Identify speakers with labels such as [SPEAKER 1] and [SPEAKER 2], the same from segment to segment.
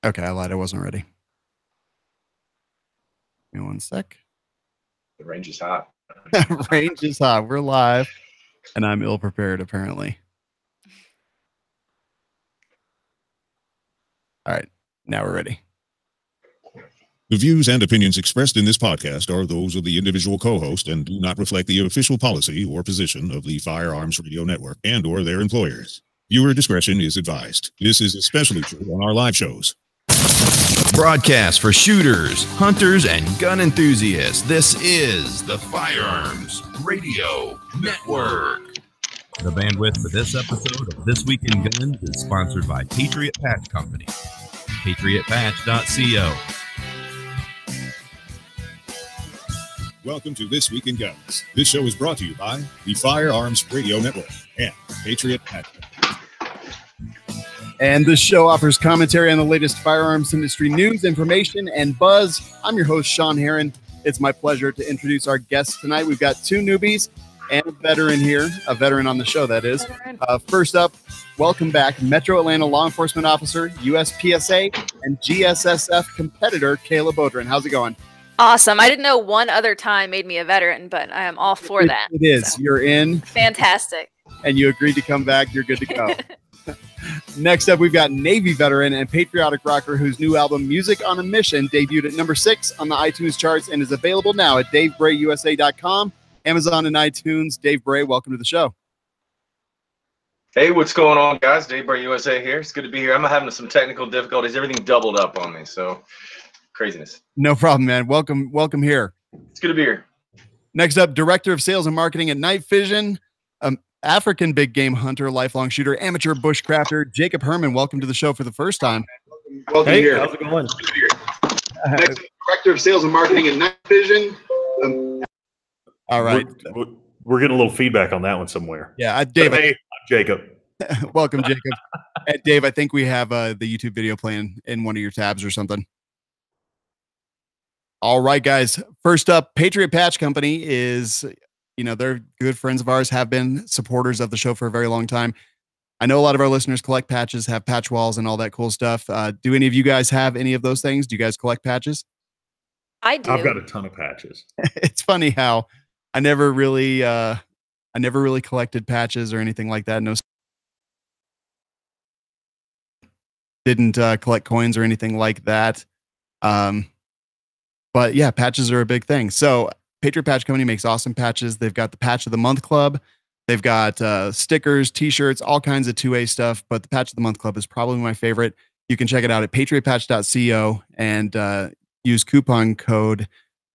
[SPEAKER 1] Okay, I lied. I wasn't ready. Give me one sec.
[SPEAKER 2] The range is hot.
[SPEAKER 1] Range is hot. We're live, and I'm ill prepared apparently. All right, now we're ready.
[SPEAKER 3] The views and opinions expressed in this podcast are those of the individual co-host and do not reflect the official policy or position of the Firearms Radio Network and or their employers. Viewer discretion is advised. This is especially true on our live shows.
[SPEAKER 4] Broadcast for shooters, hunters, and gun enthusiasts. This is the Firearms Radio Network. The bandwidth for this episode of This Week in Guns is sponsored by Patriot Patch Company. PatriotPatch.co.
[SPEAKER 3] Welcome to This Week in Guns. This show is brought to you by the Firearms Radio Network and Patriot Patch Company.
[SPEAKER 1] And this show offers commentary on the latest firearms industry news, information, and buzz. I'm your host, Sean Heron. It's my pleasure to introduce our guests tonight. We've got two newbies and a veteran here, a veteran on the show, that is. First up, welcome back, Metro Atlanta law enforcement officer, USPSA, and GSSF competitor, Kayla Bodrin. How's it going?
[SPEAKER 5] Awesome. I didn't know one other time made me a veteran, but I am all for that.
[SPEAKER 1] It is. So. You're in.
[SPEAKER 5] Fantastic.
[SPEAKER 1] And you agreed to come back. You're good to go. Next up, we've got Navy veteran and patriotic rocker whose new album, Music on a Mission, debuted at number 6 on the iTunes charts and is available now at DaveBrayUSA.com, Amazon, and iTunes. Dave Bray, welcome to the show.
[SPEAKER 2] Hey, what's going on, guys? Dave Bray USA here. It's good to be here. I'm having some technical difficulties. Everything doubled up on me, so craziness.
[SPEAKER 1] No problem, man. Welcome here.
[SPEAKER 2] It's good to be here.
[SPEAKER 1] Next up, director of sales and marketing at Night Vision, African big game hunter, lifelong shooter, amateur bushcrafter, Jacob Herman. Welcome to the show for the first time.
[SPEAKER 2] Welcome
[SPEAKER 6] hey,
[SPEAKER 2] here.
[SPEAKER 6] How's it going?
[SPEAKER 2] Good to be here. Next up, director of sales and marketing at Night Vision.
[SPEAKER 1] All right.
[SPEAKER 6] We're getting a little feedback on that one somewhere.
[SPEAKER 1] Yeah, Dave.
[SPEAKER 6] Hey, I'm Jacob.
[SPEAKER 1] Welcome, Jacob. Dave, I think we have the YouTube video playing in one of your tabs or something. All right, guys. First up, Patriot Patch Company is, they're good friends of ours, have been supporters of the show for a very long time. I know a lot of our listeners collect patches, have patch walls and all that cool stuff. Do any of you guys have any of those things? Do you guys collect patches?
[SPEAKER 5] I do.
[SPEAKER 6] I've got a ton of patches.
[SPEAKER 1] It's funny how I never really collected patches or anything like that. No, didn't collect coins or anything like that. But yeah, patches are a big thing. So Patriot Patch Company makes awesome patches. They've got the Patch of the Month Club. They've got stickers, t-shirts, all kinds of 2A stuff. But the Patch of the Month Club is probably my favorite. You can check it out at patriotpatch.co and use coupon code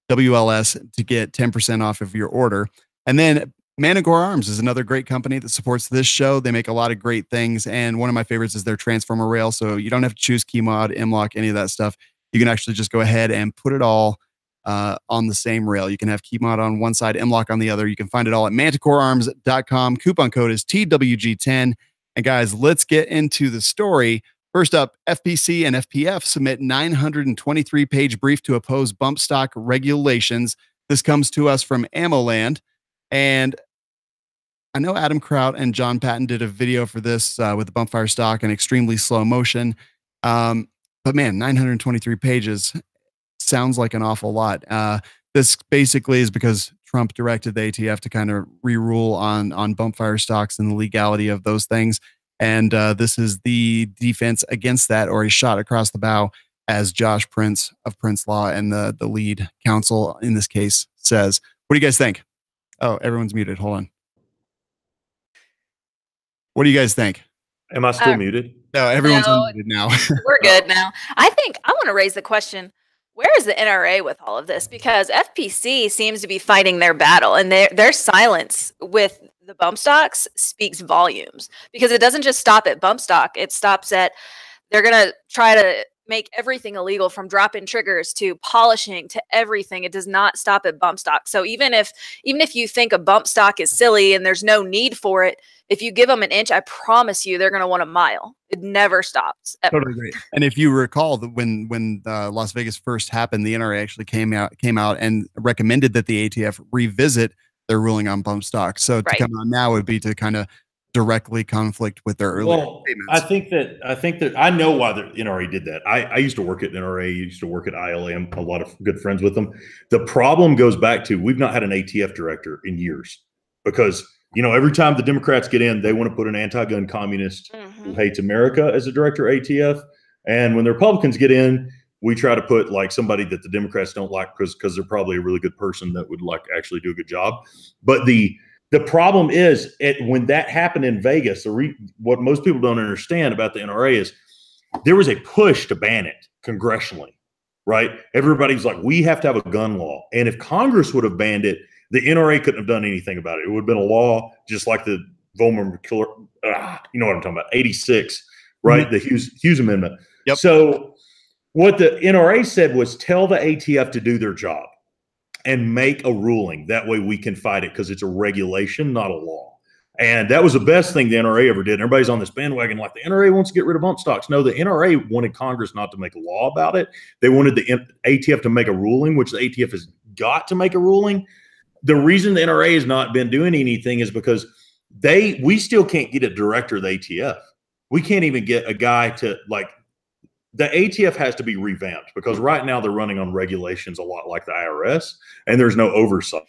[SPEAKER 1] WLS to get 10% off of your order. And then Manticore Arms is another great company that supports this show. They make a lot of great things. And one of my favorites is their transformer rail. So you don't have to choose key mod, M-lock, any of that stuff. You can actually just go ahead and put it all on the same rail. You can have key mod on one side, M-lock on the other. You can find it all at manticorearms.com. Coupon code is TWG10. And guys, let's get into the story. First up, FPC and FPF submit 923-page brief to oppose bump stock regulations. This comes to us from AmmoLand. And I know Adam Kraut and John Patton did a video for this with the bump fire stock in extremely slow motion. But man, 923 pages sounds like an awful lot. This basically is because Trump directed the ATF to kind of re-rule on bump fire stocks and the legality of those things. And this is the defense against that, or a shot across the bow, as Josh Prince of Prince Law and the lead counsel in this case says. What do you guys think? Oh, everyone's muted. Hold on. What do you guys think?
[SPEAKER 6] Am I still muted?
[SPEAKER 1] No, everyone's unmuted now.
[SPEAKER 5] We're good now. I think I want to raise the question, where is the NRA with all of this? Because FPC seems to be fighting their battle, and their silence with the bump stocks speaks volumes, because it doesn't just stop at bump stock. It stops at, they're going to try to make everything illegal, from drop-in triggers to polishing to everything. It does not stop at bump stock. So even if you think a bump stock is silly and there's no need for it, if you give them an inch, I promise you they're going to want a mile. It never stops. Ever.
[SPEAKER 1] Totally great. And if you recall that when Las Vegas first happened, the NRA actually came out and recommended that the ATF revisit their ruling on bump stock. So to come on now would be to kind of directly conflict with their earlier statements.
[SPEAKER 6] I think that I know why the NRA did that. I used to work at NRA, used to work at ILA. I'm a lot of good friends with them. The problem goes back to we've not had an ATF director in years because, every time the Democrats get in, they want to put an anti-gun communist who hates America as a director of ATF. And when the Republicans get in, we try to put like somebody that the Democrats don't like because they're probably a really good person that would like actually do a good job. But the problem is when that happened in Vegas, what most people don't understand about the NRA is there was a push to ban it congressionally, right? Everybody's like, we have to have a gun law. And if Congress would have banned it, the NRA couldn't have done anything about it. It would have been a law just like the Volmer, you know what I'm talking about, 86, right? The Hughes Amendment.
[SPEAKER 1] Yep.
[SPEAKER 6] So what the NRA said was tell the ATF to do their job and make a ruling. That way we can fight it because it's a regulation, not a law. And that was the best thing the NRA ever did. Everybody's on this bandwagon like the NRA wants to get rid of bump stocks. No, the NRA wanted Congress not to make a law about it. They wanted the ATF to make a ruling, which the ATF has got to make a ruling. The reason the NRA has not been doing anything is because we still can't get a director of the ATF. We can't even get a guy to the ATF has to be revamped because right now they're running on regulations a lot like the IRS and there's no oversight.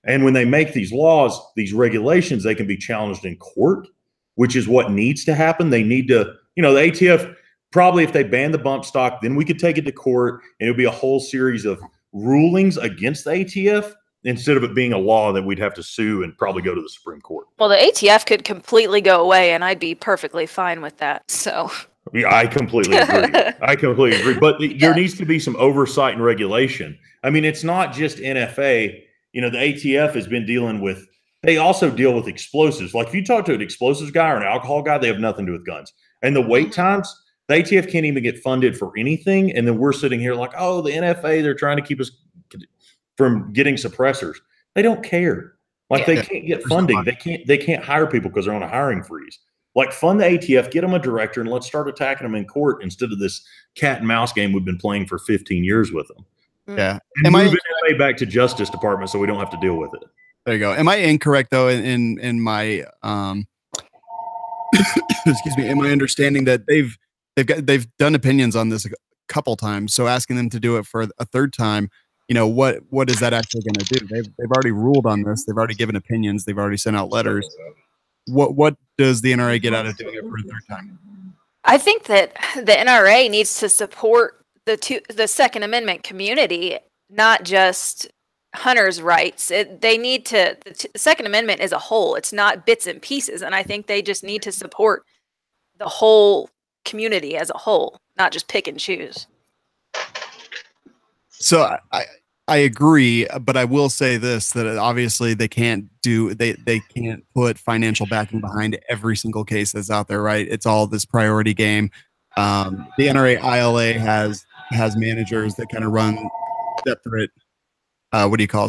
[SPEAKER 6] And when they make these laws, these regulations, they can be challenged in court, which is what needs to happen. They need to, the ATF, probably if they ban the bump stock, then we could take it to court and it would be a whole series of rulings against the ATF instead of it being a law that we'd have to sue and probably go to the Supreme Court.
[SPEAKER 5] Well, the ATF could completely go away and I'd be perfectly fine with that. So
[SPEAKER 6] yeah, I completely agree. But there needs to be some oversight and regulation. I mean, it's not just NFA. The ATF has been dealing with, they also deal with explosives. Like if you talk to an explosives guy or an alcohol guy, they have nothing to do with guns. And the wait times, the ATF can't even get funded for anything. And then we're sitting here like, oh, the NFA, they're trying to keep us from getting suppressors. They don't care. Like they can't get funding. They can't hire people because they're on a hiring freeze. Like fund the ATF, get them a director, and let's start attacking them in court instead of this cat and mouse game we've been playing for 15 years with them.
[SPEAKER 1] Yeah.
[SPEAKER 6] And move it back to Justice Department so we don't have to deal with it.
[SPEAKER 1] There you go. Am I incorrect though in my excuse me, in my understanding that they've done opinions on this a couple times. So asking them to do it for a third time, what is that actually going to do? They've already ruled on this. They've already given opinions. They've already sent out letters. What does the NRA get out of doing it for a third time?
[SPEAKER 5] I think that the NRA needs to support the Second Amendment community, not just hunters' rights. They need to. The Second Amendment is a whole. It's not bits and pieces, and I think they just need to support the whole community as a whole, not just pick and choose.
[SPEAKER 1] So I agree, but I will say this, that obviously they can't put financial backing behind every single case that's out there, right? It's all this priority game. The NRA ILA has managers that kind of run separate,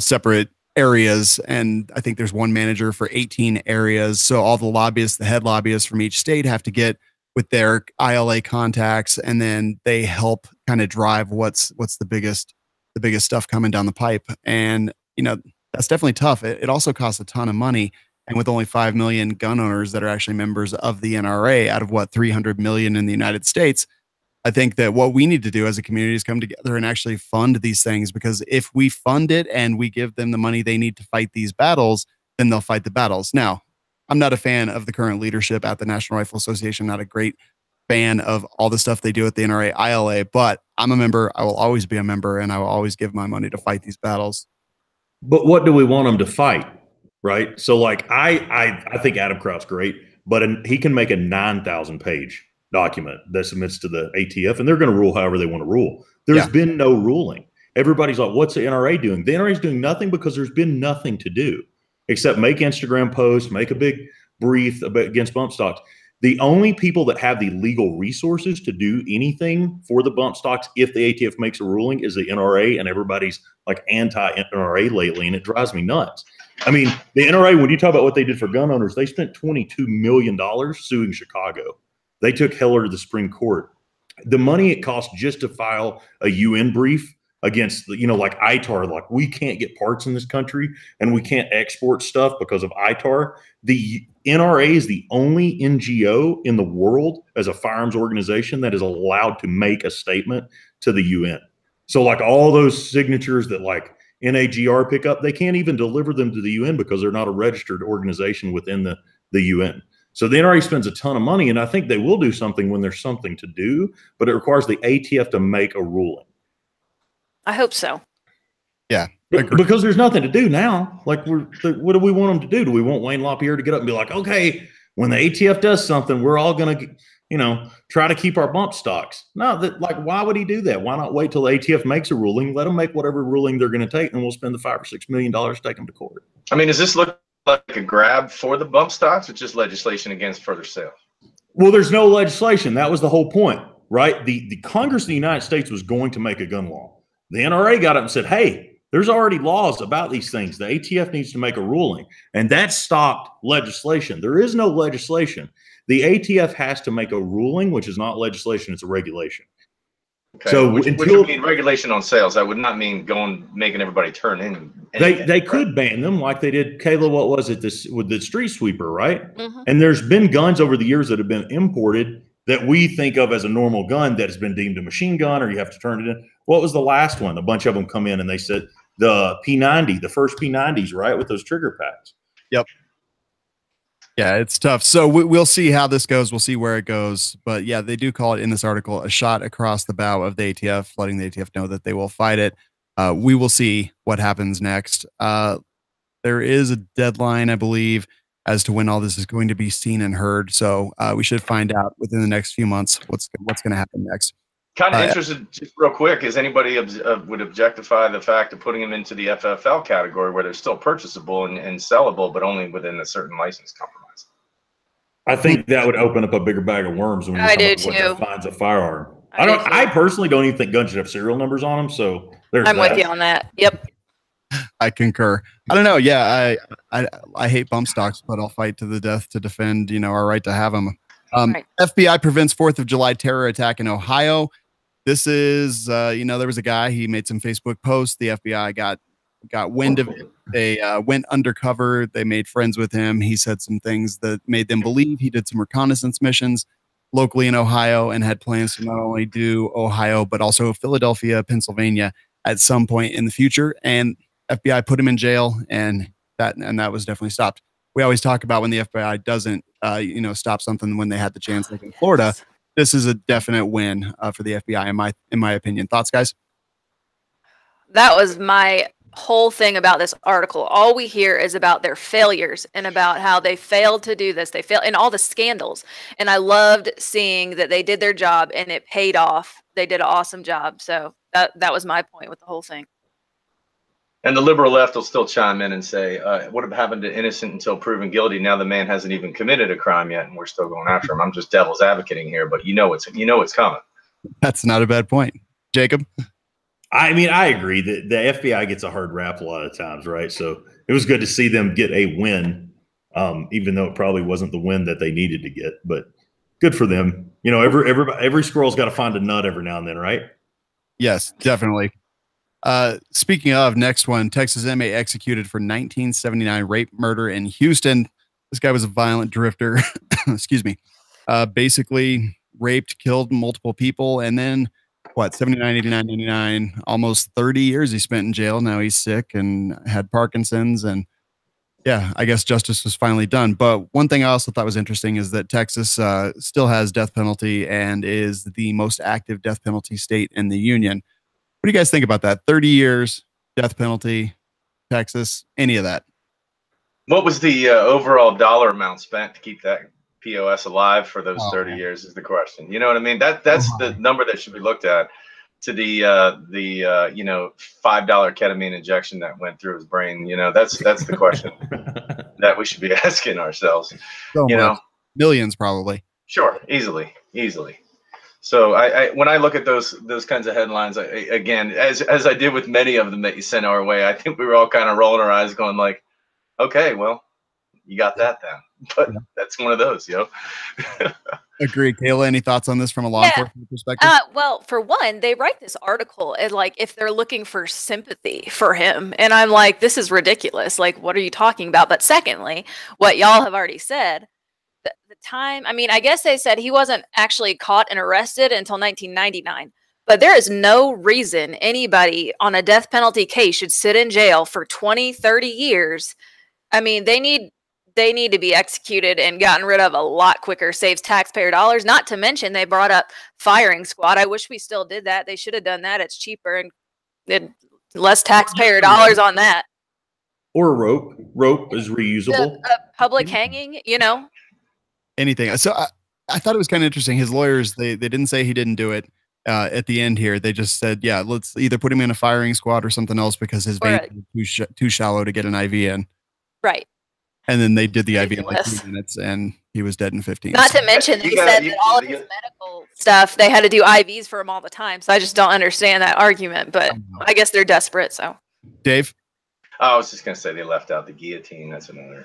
[SPEAKER 1] separate areas. And I think there's one manager for 18 areas. So all the lobbyists, the head lobbyists from each state have to get with their ILA contacts, and then they help kind of drive what's the biggest stuff coming down the pipe. And, that's definitely tough. It also costs a ton of money. And with only 5 million gun owners that are actually members of the NRA out of 300 million in the United States, I think that what we need to do as a community is come together and actually fund these things, because if we fund it and we give them the money they need to fight these battles, then they'll fight the battles. Now, I'm not a fan of the current leadership at the National Rifle Association, not a great fan of all the stuff they do at the NRA ILA, but I'm a member. I will always be a member, and I will always give my money to fight these battles.
[SPEAKER 6] But what do we want them to fight, right? So like I think Adam Kraut's great, but he can make a 9,000 page document that submits to the ATF, and they're going to rule however they want to rule. There's been no ruling. Everybody's like, what's the NRA doing? The NRA is doing nothing because there's been nothing to do except make Instagram posts, make a big brief against bump stocks. The only people that have the legal resources to do anything for the bump stocks, if the ATF makes a ruling, is the NRA, and everybody's like anti-NRA lately, and it drives me nuts. I mean, the NRA, when you talk about what they did for gun owners, they spent $22 million suing Chicago. They took Heller to the Supreme Court. The money it costs just to file a UN brief against, like ITAR, like we can't get parts in this country and we can't export stuff because of ITAR. The NRA is the only NGO in the world as a firearms organization that is allowed to make a statement to the UN. So like all those signatures that like NAGR pick up, they can't even deliver them to the UN because they're not a registered organization within the UN. So the NRA spends a ton of money, and I think they will do something when there's something to do, but it requires the ATF to make a ruling.
[SPEAKER 5] I hope so.
[SPEAKER 1] Yeah.
[SPEAKER 6] Because there's nothing to do now. Like, what do we want them to do? Do we want Wayne LaPierre to get up and be like, okay, when the ATF does something, we're all going to, try to keep our bump stocks? No, why would he do that? Why not wait till the ATF makes a ruling? Let them make whatever ruling they're going to take, and we'll spend the $5 or $6 million to take them to court.
[SPEAKER 2] I mean, does this look like a grab for the bump stocks, or just legislation against further sale?
[SPEAKER 6] Well, there's no legislation. That was the whole point, right? The Congress of the United States was going to make a gun law. The NRA got up and said, hey, there's already laws about these things. The ATF needs to make a ruling, and that stopped legislation. There is no legislation. The ATF has to make a ruling, which is not legislation, it's a regulation.
[SPEAKER 2] Okay.
[SPEAKER 6] So
[SPEAKER 2] which would mean regulation on sales. That would not mean making everybody turn in.
[SPEAKER 6] They could ban them like they did, Kayla, what was it, with the street sweeper, right?
[SPEAKER 5] Mhm.
[SPEAKER 6] And there's been guns over the years that have been imported that we think of as a normal gun that has been deemed a machine gun, or you have to turn it in. What was the last one? A bunch of them come in and they said the P90, the first P90s, right, with those trigger packs.
[SPEAKER 1] Yep. Yeah, it's tough. So we'll see how this goes. We'll see where it goes. But yeah, they do call it in this article a shot across the bow of the ATF, letting the ATF know that they will fight it. We will see what happens next. There is a deadline, I believe, as to when all this is going to be seen and heard. So we should find out within the next few months what's going to happen next.
[SPEAKER 2] Kind of interested, just real quick, is anybody would objectify the fact of putting them into the FFL category where they're still purchasable and sellable, but only within a certain license compromise?
[SPEAKER 6] I think that would open up a bigger bag of worms when you're talking about what defines a firearm. I personally don't even think guns should have serial numbers on them. So
[SPEAKER 5] I'm with you on that. Yep.
[SPEAKER 1] I concur. I don't know. Yeah, I hate bump stocks, but I'll fight to the death to defend, our right to have them.
[SPEAKER 5] Right.
[SPEAKER 1] FBI prevents 4th of July terror attack in Ohio. This is, there was a guy, he made some Facebook posts. The FBI got wind of it. They went undercover. They made friends with him. He said some things that made them believe he did some reconnaissance missions locally in Ohio and had plans to not only do Ohio, but also Philadelphia, Pennsylvania at some point in the future. And FBI put him in jail, and that was definitely stopped. We always talk about when the FBI doesn't, stop something when they had the chance, like in Florida. This is a definite win for the FBI, in my opinion. Thoughts, guys?
[SPEAKER 5] That was my whole thing about this article. All we hear is about their failures and about how they failed to do this. They failed in all the scandals. And I loved seeing that they did their job and it paid off. They did an awesome job. So that was my point with the whole thing.
[SPEAKER 2] And the liberal left will still chime in and say, what happened to innocent until proven guilty? Now the man hasn't even committed a crime yet, and we're still going after him. I'm just devil's advocating here, but it's coming.
[SPEAKER 1] That's not a bad point. Jacob?
[SPEAKER 6] I mean, I agree that the FBI gets a hard rap a lot of times, right? So it was good to see them get a win, even though it probably wasn't the win that they needed to get, but good for them. Every squirrel's got to find a nut every now and then, right?
[SPEAKER 1] Yes, definitely. Speaking of, next one, Texas inmate executed for 1979 rape murder in Houston. This guy was a violent drifter. Excuse me. Basically raped, killed multiple people, and then 79, 89, 99, almost 30 years he spent in jail. Now he's sick and had Parkinson's, and yeah, I guess justice was finally done. But one thing I also thought was interesting is that Texas still has death penalty and is the most active death penalty state in the union. What do you guys think about that? 30 years, death penalty, Texas, any of that?
[SPEAKER 2] What was the overall dollar amount spent to keep that POS alive for those 30 years is the question. You know what I mean? That's the number that should be looked at, to the $5 ketamine injection that went through his brain. That's the question that we should be asking ourselves.
[SPEAKER 1] So millions probably.
[SPEAKER 2] Sure, easily. So when I look at those kinds of headlines, again, as I did with many of them that you sent our way, I think we were all kind of rolling our eyes going like, okay, well, you got that then. But that's one of those,
[SPEAKER 1] Agree. Kayla, any thoughts on this from a law enforcement perspective?
[SPEAKER 5] Well, for one, they write this article and like if they're looking for sympathy for him. And I'm like, this is ridiculous. Like, what are you talking about? But secondly, what y'all have already said, the time, I mean, I guess they said he wasn't actually caught and arrested until 1999. But there is no reason anybody on a death penalty case should sit in jail for 20, 30 years. I mean, they need to be executed and gotten rid of a lot quicker, saves taxpayer dollars. Not to mention they brought up firing squad. I wish we still did that. They should have done that. It's cheaper and less taxpayer dollars on that.
[SPEAKER 6] Or rope. Rope is reusable.
[SPEAKER 5] Public hanging,
[SPEAKER 1] Anything. So I thought it was kind of interesting. His lawyers, they didn't say he didn't do it. At the end here, they just said, yeah, let's either put him in a firing squad or something else because his veins are too shallow to get an IV in.
[SPEAKER 5] Right.
[SPEAKER 1] And then they did the IV in like 3 minutes and he was dead in 15.
[SPEAKER 5] Not to mention they said that all of his medical stuff, they had to do IVs for him all the time. So I just don't understand that argument, but I guess they're desperate. So
[SPEAKER 1] Dave?
[SPEAKER 2] I was just going to say they left out the guillotine. That's another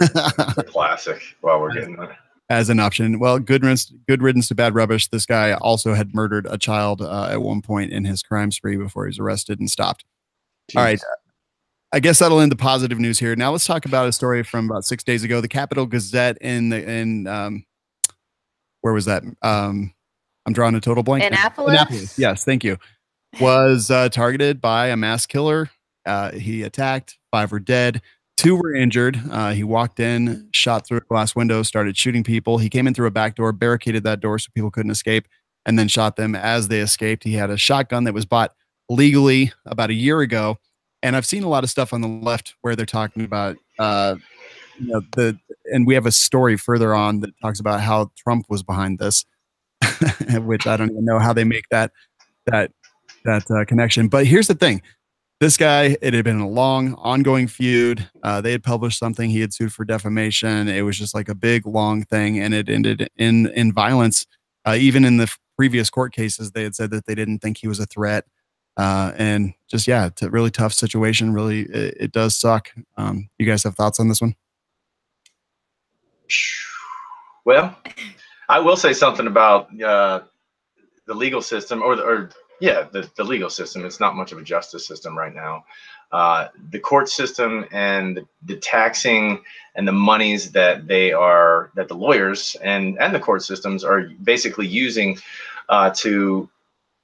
[SPEAKER 2] classic while we're getting there.
[SPEAKER 1] As an option. Well, good riddance to bad rubbish. This guy also had murdered a child at one point in his crime spree before he was arrested and stopped. Jeez. All right. I guess that'll end the positive news here. Now let's talk about a story from about 6 days ago. The Capital Gazette where was that? I'm drawing a total blank.
[SPEAKER 5] Annapolis.
[SPEAKER 1] Yes, thank you. Was targeted by a mass killer. He attacked. 5 were dead. 2 were injured. He walked in, shot through a glass window, started shooting people. He came in through a back door, barricaded that door so people couldn't escape, and then shot them as they escaped. He had a shotgun that was bought legally about a year ago. And I've seen a lot of stuff on the left where they're talking about, and we have a story further on that talks about how Trump was behind this, which I don't even know how they make that connection. But here's the thing. This guy, it had been a long, ongoing feud. They had published something. He had sued for defamation. It was just like a big, long thing, and it ended in violence. Even in the previous court cases, they had said that they didn't think he was a threat. And just, it's a really tough situation. Really, it does suck. You guys have thoughts on this one?
[SPEAKER 2] Well, I will say something about the legal system the legal system. It's not much of a justice system right now. The court system and the taxing and the monies that the lawyers and the court systems are basically using to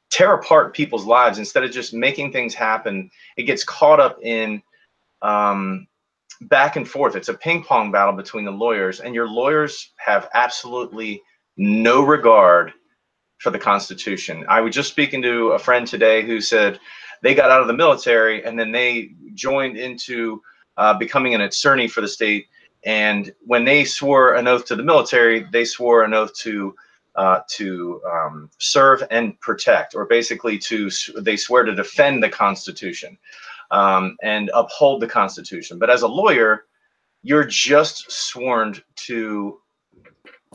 [SPEAKER 2] tear apart people's lives instead of just making things happen. It gets caught up in back and forth. It's a ping pong battle between the lawyers, and your lawyers have absolutely no regard for the Constitution. I was just speaking to a friend today who said they got out of the military and then they joined into becoming an attorney for the state. And when they swore an oath to the military, they swore an oath to serve and protect, or basically they swear to defend the Constitution and uphold the Constitution. But as a lawyer, you're just sworn to.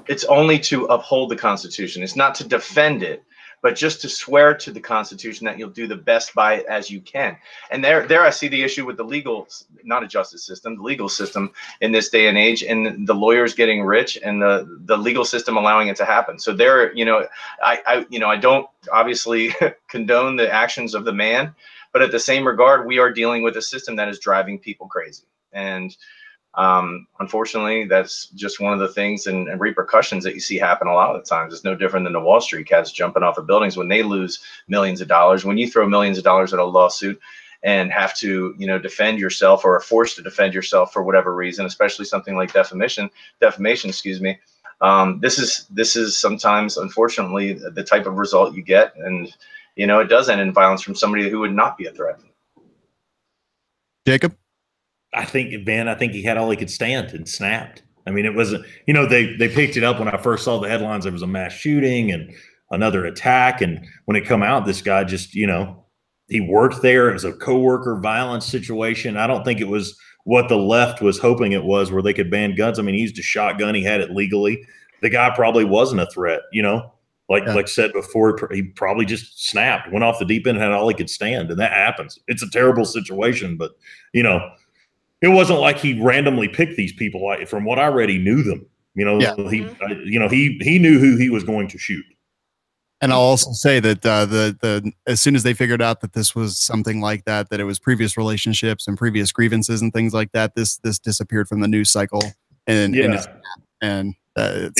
[SPEAKER 2] It's only to uphold the Constitution. It's not to defend it, but just to swear to the Constitution that you'll do the best by it as you can. And there I see the issue with the legal, not a justice system, the legal system in this day and age, and the lawyers getting rich and the legal system allowing it to happen. So I don't obviously condone the actions of the man, but at the same regard, we are dealing with a system that is driving people crazy. And unfortunately, that's just one of the things and repercussions that you see happen a lot of the times. It's no different than the Wall Street cats jumping off of buildings when they lose millions of dollars. When you throw millions of dollars at a lawsuit and have to, defend yourself or are forced to defend yourself for whatever reason, especially something like defamation, excuse me. This is sometimes, unfortunately, the type of result you get. And, it does end in violence from somebody who would not be a threat.
[SPEAKER 1] Jacob?
[SPEAKER 6] I think he had all he could stand and snapped. I mean, it wasn't, they picked it up when I first saw the headlines. There was a mass shooting and another attack. And when it come out, this guy just, he worked there. It was a coworker violence situation. I don't think it was what the left was hoping it was, where they could ban guns. I mean, he used a shotgun. He had it legally. The guy probably wasn't a threat, like said before, he probably just snapped, went off the deep end and had all he could stand. And that happens. It's a terrible situation, but It wasn't like he randomly picked these people. From what I read, he knew them. You know, he knew who he was going to shoot.
[SPEAKER 1] And I'll also say that as soon as they figured out that this was something like that, that it was previous relationships and previous grievances and things like that, this disappeared from the news cycle. And it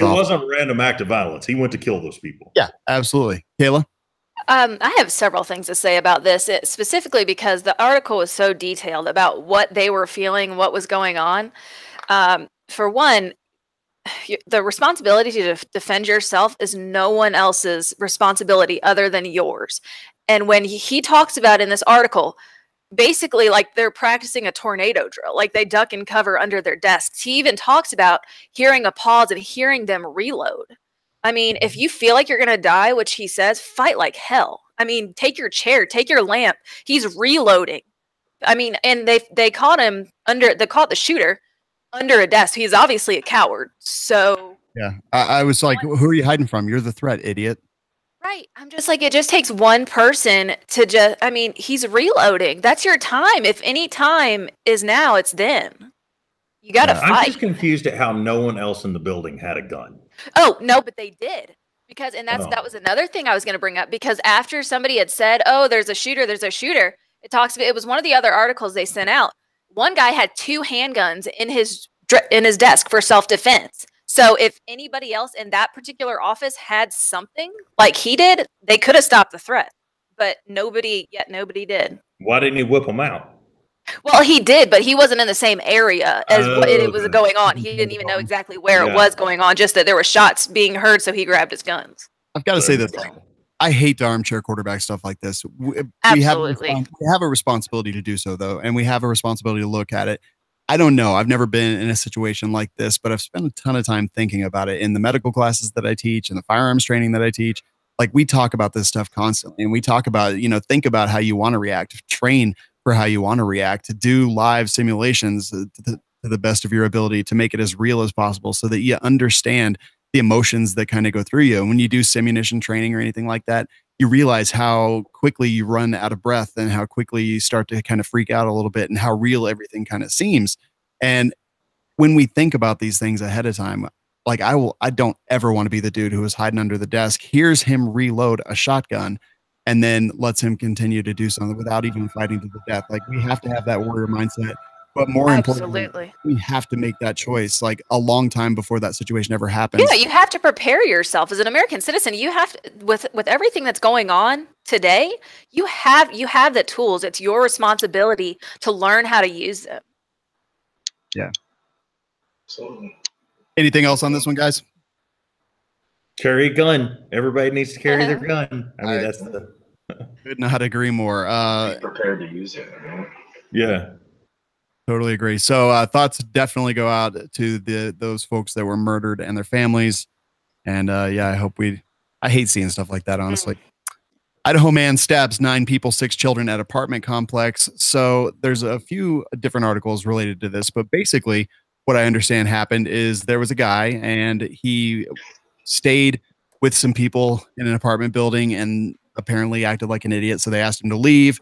[SPEAKER 6] wasn't a random act of violence. He went to kill those people.
[SPEAKER 1] Yeah, absolutely. Kayla?
[SPEAKER 5] I have several things to say about this, specifically because the article was so detailed about what they were feeling, what was going on. For one, the responsibility to defend yourself is no one else's responsibility other than yours. And when he talks about in this article, basically like they're practicing a tornado drill, like they duck and cover under their desks. He even talks about hearing a pause and hearing them reload. I mean, if you feel like you're going to die, which he says, fight like hell. I mean, take your chair, take your lamp. He's reloading. I mean, and they caught him they caught the shooter under a desk. He's obviously a coward. So
[SPEAKER 1] yeah, I was like, who are you hiding from? You're the threat, idiot.
[SPEAKER 5] Right. I'm just like, it just takes one person to I mean, he's reloading. That's your time. If any time is now, it's then. You got to fight.
[SPEAKER 6] I'm just confused at how no one else in the building had a gun.
[SPEAKER 5] Oh, no, but they did. Because, and that was another thing I was going to bring up, because after somebody had said, oh, there's a shooter, it was one of the other articles they sent out. One guy had 2 handguns in his desk for self-defense. So if anybody else in that particular office had something like he did, they could have stopped the threat. But nobody did.
[SPEAKER 6] Why didn't he whip them out?
[SPEAKER 5] Well, he did, but he wasn't in the same area as what it was going on. He didn't even know exactly where it was going on, just that there were shots being heard, so he grabbed his guns.
[SPEAKER 1] I've got to say this thing. I hate the armchair quarterback stuff like this.
[SPEAKER 5] Absolutely.
[SPEAKER 1] We have a responsibility to do so, though, and we have a responsibility to look at it. I don't know. I've never been in a situation like this, but I've spent a ton of time thinking about it in the medical classes that I teach and the firearms training that I teach. Like, we talk about this stuff constantly, and we talk about, think about how you want to react, train for how you want to react, to do live simulations to the best of your ability to make it as real as possible so that you understand the emotions that kind of go through you. And when you do simunition training or anything like that, you realize how quickly you run out of breath and how quickly you start to kind of freak out a little bit and how real everything kind of seems. And when we think about these things ahead of time, like I don't ever want to be the dude who is hiding under the desk, hears him reload a shotgun, and then lets him continue to do something without even fighting to the death. Like, we have to have that warrior mindset. But more importantly, we have to make that choice like a long time before that situation ever happens.
[SPEAKER 5] Yeah, you have to prepare yourself as an American citizen. You have to, with everything that's going on today, you have the tools. It's your responsibility to learn how to use them.
[SPEAKER 1] Yeah. So, anything else on this one, guys?
[SPEAKER 6] Carry a gun. Everybody needs to carry their gun. I mean, that's the.
[SPEAKER 1] Could not agree more.
[SPEAKER 2] Be prepared to use it. Right?
[SPEAKER 6] Yeah.
[SPEAKER 1] Totally agree. So thoughts definitely go out to those folks that were murdered and their families. And I hate seeing stuff like that, honestly. Idaho man stabs 9 people, 6 children at apartment complex. So there's a few different articles related to this, but basically what I understand happened is there was a guy and he stayed with some people in an apartment building and apparently acted like an idiot. So they asked him to leave.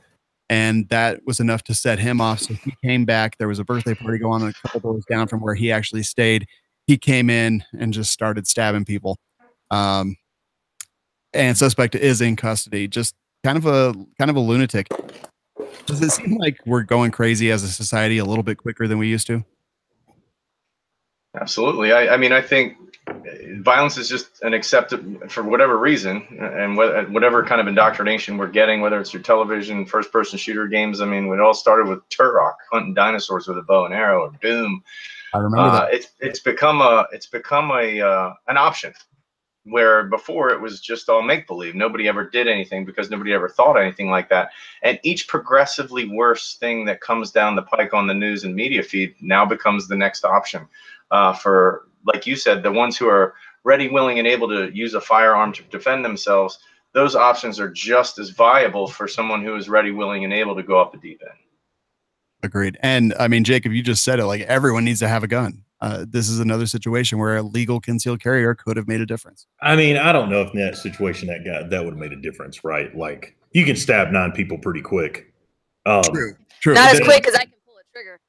[SPEAKER 1] And that was enough to set him off. So he came back. There was a birthday party going on a couple doors down from where he actually stayed. He came in and just started stabbing people. And suspect is in custody. Just kind of a lunatic. Does it seem like we're going crazy as a society a little bit quicker than we used to?
[SPEAKER 2] Absolutely. I mean, I think violence is just an accepted for whatever reason, and whatever kind of indoctrination we're getting, whether it's your television, first-person shooter games. I mean, it all started with Turok hunting dinosaurs with a bow and arrow, or Doom.
[SPEAKER 1] I remember that.
[SPEAKER 2] It's become an option, where before it was just all make-believe. Nobody ever did anything because nobody ever thought anything like that. And each progressively worse thing that comes down the pike on the news and media feed now becomes the next option. For, like you said, the ones who are ready, willing, and able to use a firearm to defend themselves, those options are just as viable for someone who is ready, willing, and able to go up the deep end.
[SPEAKER 1] Agreed. And I mean, Jacob, you just said it, like everyone needs to have a gun. This is another situation where a legal concealed carrier could have made a difference.
[SPEAKER 6] I mean, I don't know if in that situation that would have made a difference, right? Like, you can stab 9 people pretty quick.
[SPEAKER 1] True.
[SPEAKER 5] Not as quick as I can pull a trigger.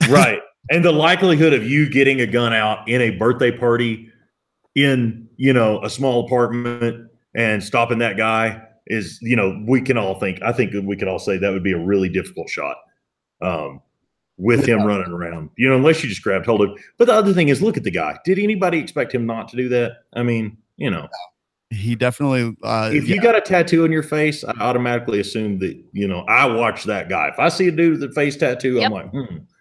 [SPEAKER 6] Right. And the likelihood of you getting a gun out in a birthday party in, a small apartment and stopping that guy is, we can all I think that we could all say that would be a really difficult shot. With him running around, unless you just grabbed hold of. But the other thing is, look at the guy. Did anybody expect him not to do that? I mean,
[SPEAKER 1] he definitely.
[SPEAKER 6] If you got a tattoo on your face, I automatically assume that I watch that guy. If I see a dude with a face tattoo, I'm like,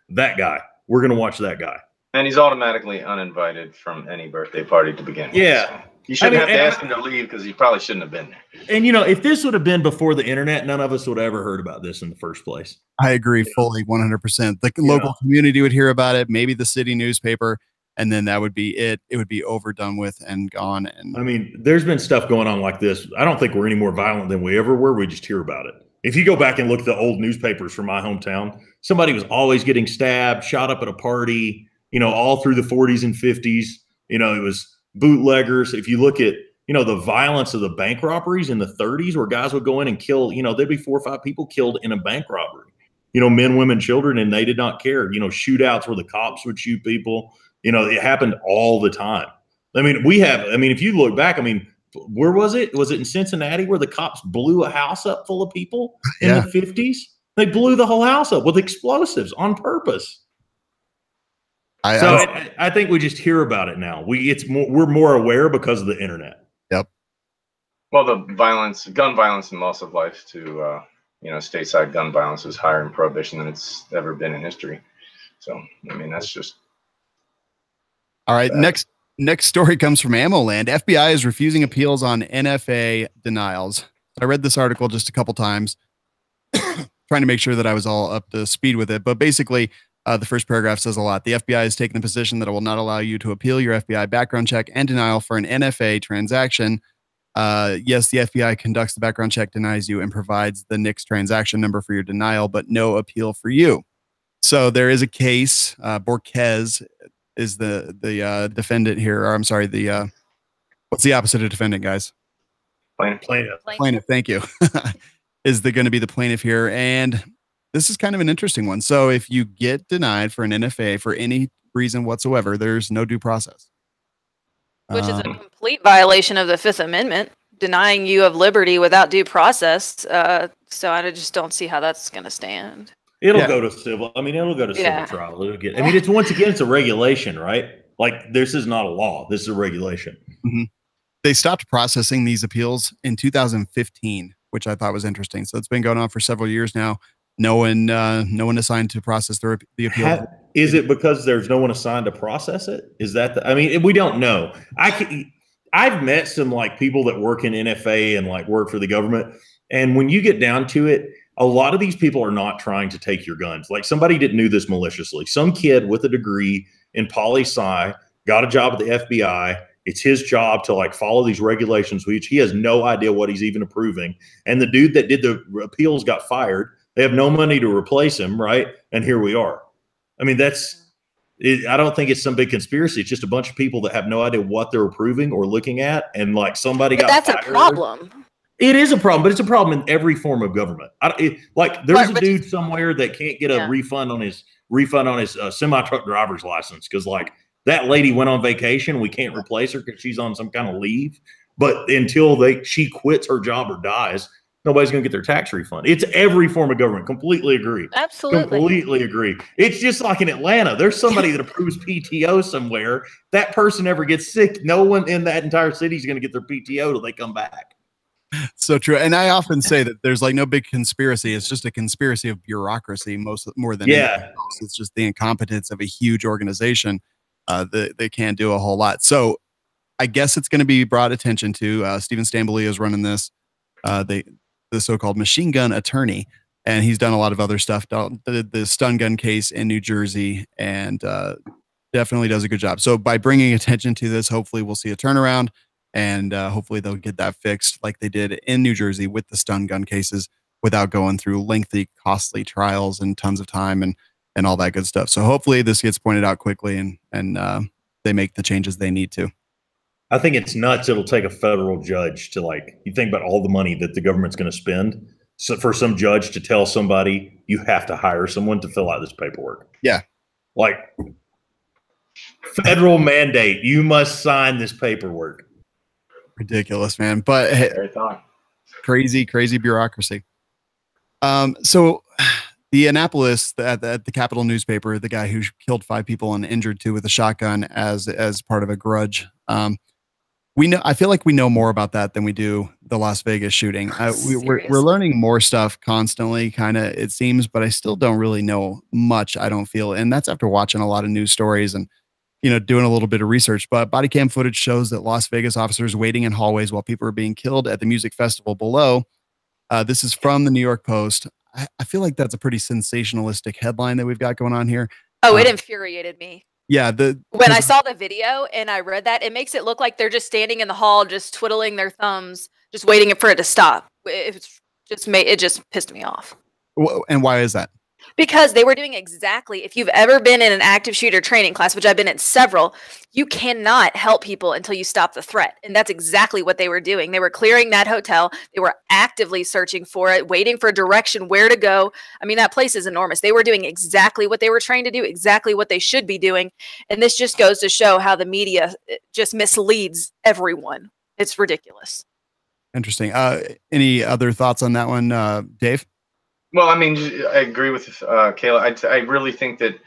[SPEAKER 6] that guy. We're gonna watch that guy.
[SPEAKER 2] And he's automatically uninvited from any birthday party to begin with.
[SPEAKER 6] Yeah.
[SPEAKER 2] So you shouldn't have to ask him to leave because he probably shouldn't have been there.
[SPEAKER 6] And if this would have been before the internet, none of us would have ever heard about this in the first place.
[SPEAKER 1] I agree fully, 100%. The local community would hear about it, maybe the city newspaper, and then that would be it. It would be overdone with and gone. And
[SPEAKER 6] I mean, there's been stuff going on like this. I don't think we're any more violent than we ever were. We just hear about it. If you go back and look at the old newspapers from my hometown, somebody was always getting stabbed, shot up at a party, all through the 40s and 50s. It was bootleggers. If you look at, the violence of the bank robberies in the 30s where guys would go in and kill, there'd be 4 or 5 people killed in a bank robbery, men, women, children, and they did not care. Shootouts where the cops would shoot people. It happened all the time. I mean, if you look back, where was it? Was it in Cincinnati where the cops blew a house up full of people in the 50s? They blew the whole house up with explosives on purpose. I think we just hear about it now. We're more aware because of the internet.
[SPEAKER 1] Yep.
[SPEAKER 2] Well, the gun violence and loss of life to, stateside gun violence is higher in prohibition than it's ever been in history. So, that's just.
[SPEAKER 1] All right. Next story comes from Ammo Land. FBI is refusing appeals on NFA denials. I read this article just a couple times, trying to make sure that I was all up to speed with it. But basically, the first paragraph says a lot. The FBI has taken the position that it will not allow you to appeal your FBI background check and denial for an NFA transaction. Yes, the FBI conducts the background check, denies you, and provides the NICS transaction number for your denial, but no appeal for you. So there is a case. Borquez is the defendant here. Or I'm sorry, what's the opposite of defendant, guys? Plaintiff. Thank you. Is going to be the plaintiff here, and this is kind of an interesting one. So if you get denied for an NFA for any reason whatsoever, there's no due process.
[SPEAKER 5] Which is a complete violation of the Fifth Amendment, denying you of liberty without due process. So I just don't see how that's going to stand.
[SPEAKER 6] It'll go to civil. It'll go to civil trial. It's once again, it's a regulation, right? Like this is not a law. This is a regulation.
[SPEAKER 1] Mm-hmm. They stopped processing these appeals in 2015, which I thought was interesting. So it's been going on for several years now. No one assigned to process the appeal.
[SPEAKER 6] Is it because there's no one assigned to process it? Is that we don't know. I've met some people that work in NFA and work for the government. And when you get down to it, a lot of these people are not trying to take your guns. Like somebody didn't do this maliciously. Some kid with a degree in poli-sci got a job at the FBI. It's his job to follow these regulations, which he has no idea what he's even approving. And the dude that did the appeals got fired. They have no money to replace him, right? And here we are. I don't think it's some big conspiracy. It's just a bunch of people that have no idea what they're approving or looking at. And somebody got fired.
[SPEAKER 5] That's a problem.
[SPEAKER 6] It is a problem, but it's a problem in every form of government. There's a dude somewhere that can't get a refund on his semi-truck driver's license because that lady went on vacation. We can't replace her because she's on some kind of leave. But until she quits her job or dies, nobody's going to get their tax refund. It's every form of government. Completely agree.
[SPEAKER 5] Absolutely.
[SPEAKER 6] Completely agree. It's just like in Atlanta. There's somebody that approves PTO somewhere. That person ever gets sick. No one in that entire city is going to get their PTO till they come back.
[SPEAKER 1] So true. And I often say that there's no big conspiracy. It's just a conspiracy of bureaucracy more than anything else. It's just the incompetence of a huge organization. They can't do a whole lot. So I guess it's going to be brought attention to. Stephen Stambolio is running this. The so-called machine gun attorney, and he's done a lot of other stuff. The stun gun case in New Jersey, and definitely does a good job. So by bringing attention to this, hopefully we'll see a turnaround. And hopefully they'll get that fixed like they did in New Jersey with the stun gun cases without going through lengthy, costly trials and tons of time and all that good stuff. So hopefully this gets pointed out quickly and they make the changes they need to.
[SPEAKER 6] I think it's nuts. It'll take a federal judge to you think about all the money that the government's going to spend. So for some judge to tell somebody you have to hire someone to fill out this paperwork.
[SPEAKER 1] Yeah.
[SPEAKER 6] Like, federal mandate, you must sign this paperwork.
[SPEAKER 1] Ridiculous, man. But hey, crazy bureaucracy. So the Annapolis, at the Capitol newspaper, the guy who killed 5 people and injured 2 with a shotgun as part of a grudge. I feel like we know more about that than we do the Las Vegas shooting. We're learning more stuff constantly, kind of, it seems, but I still don't really know much, I don't feel. And that's after watching a lot of news stories and, doing a little bit of research. But body cam footage shows that Las Vegas officers waiting in hallways while people are being killed at the music festival below. This is from the New York Post. I feel like that's a pretty sensationalistic headline that we've got going on here.
[SPEAKER 5] Oh, it infuriated me.
[SPEAKER 1] Yeah.
[SPEAKER 5] When I saw the video and I read that, it makes it look like they're just standing in the hall, just twiddling their thumbs, just waiting for it to stop. It just pissed me off.
[SPEAKER 1] And why is that?
[SPEAKER 5] Because they were doing exactly, if you've ever been in an active shooter training class, which I've been in several, you cannot help people until you stop the threat. And that's exactly what they were doing. They were clearing that hotel. They were actively searching for it, waiting for direction, where to go. I mean, that place is enormous. They were doing exactly what they were trained to do, exactly what they should be doing. And this just goes to show how the media just misleads everyone. It's ridiculous.
[SPEAKER 1] Interesting. Any other thoughts on that one, Dave?
[SPEAKER 2] Well, I mean, I agree with Kayla. I really think that,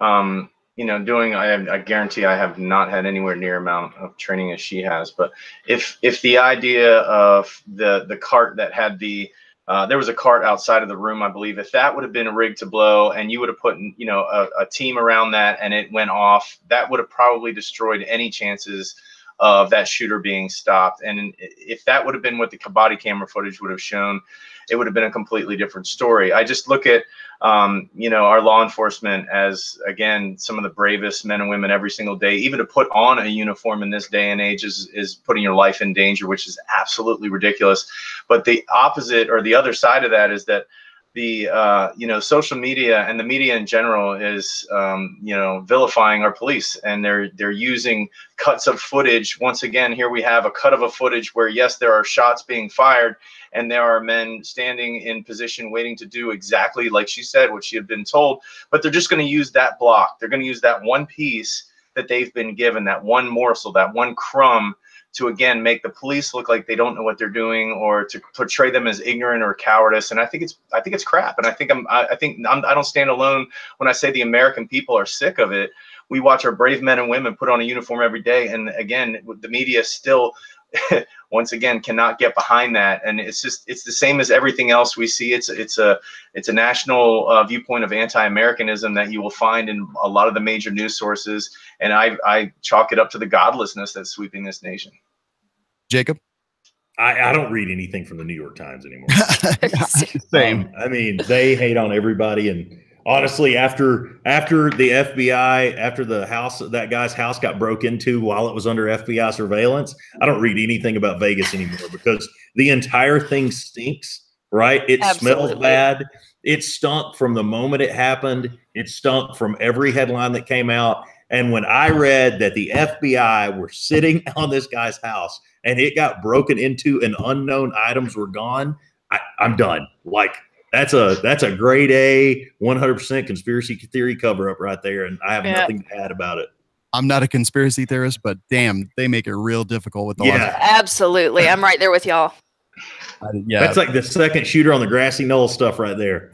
[SPEAKER 2] I guarantee I have not had anywhere near amount of training as she has. But if the idea of the cart that had there was a cart outside of the room, I believe, if that would have been rigged to blow and you would have put, a team around that and it went off, that would have probably destroyed any chances of that shooter being stopped. And if that would have been what the body camera footage would have shown, it would have been a completely different story. I just look at, our law enforcement as, again, some of the bravest men and women every single day. Even to put on a uniform in this day and age is putting your life in danger, which is absolutely ridiculous. But the opposite, or the other side of that, is that the social media and the media in general is vilifying our police, and they're using cuts of footage. Once again, here we have a cut of a footage where, yes, there are shots being fired and there are men standing in position waiting to do exactly like she said, what she had been told, but they're just going to use that block. They're going to use that one piece that they've been given, that one morsel, that one crumb, to again make the police look like they don't know what they're doing, or to portray them as ignorant or cowardice. And I think it's crap. And I don't stand alone when I say the American people are sick of it. We watch our brave men and women put on a uniform every day, and again, the media still once again cannot get behind that. And it's the same as everything else we see. It's a national viewpoint of anti-Americanism that you will find in a lot of the major news sources, and I chalk it up to the godlessness that's sweeping this nation.
[SPEAKER 1] Jacob?
[SPEAKER 6] I don't read anything from the New York Times anymore.
[SPEAKER 1] Same.
[SPEAKER 6] I mean, they hate on everybody, and honestly, after the FBI, after that guy's house got broke into while it was under FBI surveillance, I don't read anything about Vegas anymore, because the entire thing stinks, right? It smells bad. It stunk from the moment it happened. It stunk from every headline that came out. And when I read that the FBI were sitting on this guy's house and it got broken into and unknown items were gone, I'm done. Like, that's a grade A, 100% conspiracy theory cover up right there, and I have nothing to add about it.
[SPEAKER 1] I'm not a conspiracy theorist, but damn, they make it real difficult with the law.
[SPEAKER 5] Absolutely. I'm right there with y'all.
[SPEAKER 6] That's like the second shooter on the grassy knoll stuff right there.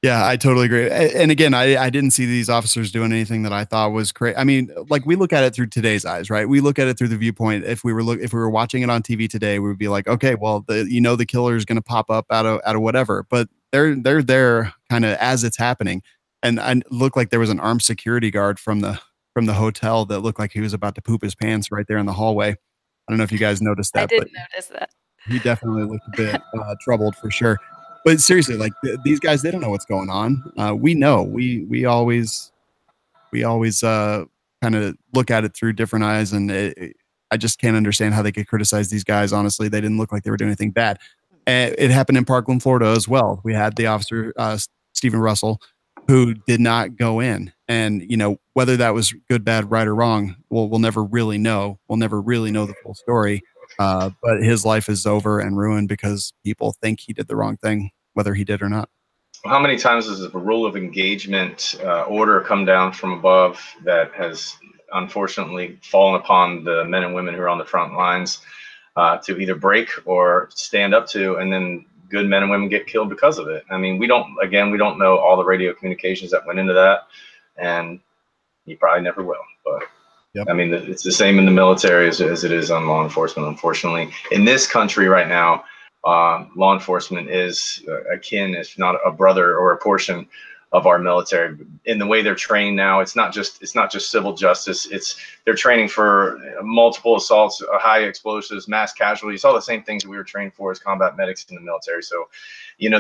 [SPEAKER 1] Yeah, I totally agree. And again, I didn't see these officers doing anything that I thought was crazy. I mean, like, we look at it through today's eyes, right? We look at it through the viewpoint. If we were watching it on TV today, we would be like, okay, well, the killer is going to pop up out of whatever. But they're there kind of as it's happening, and I looked like there was an armed security guard from the hotel that looked like he was about to poop his pants right there in the hallway. I don't know if you guys noticed that.
[SPEAKER 5] I didn't notice that.
[SPEAKER 1] He definitely looked a bit troubled for sure. But seriously, like, these guys, they don't know what's going on. We know. We always kind of look at it through different eyes, and I just can't understand how they could criticize these guys. Honestly, they didn't look like they were doing anything bad. It happened in Parkland, Florida as well. We had the officer, Stephen Russell, who did not go in. And, whether that was good, bad, right, or wrong, we'll never really know. We'll never really know the full story. But his life is over and ruined because people think he did the wrong thing, whether he did or not.
[SPEAKER 2] How many times has a rule of engagement order come down from above that has unfortunately fallen upon the men and women who are on the front lines to either break or stand up to, and then good men and women get killed because of it? I mean, we don't know all the radio communications that went into that, and you probably never will. But I mean, it's the same in the military as it is on law enforcement. Unfortunately, in this country right now, law enforcement is akin, if not a brother or a portion of our military. In the way they're trained now, it's not just civil justice. They're training for multiple assaults, high explosives, mass casualties, all the same things that we were trained for as combat medics in the military. So,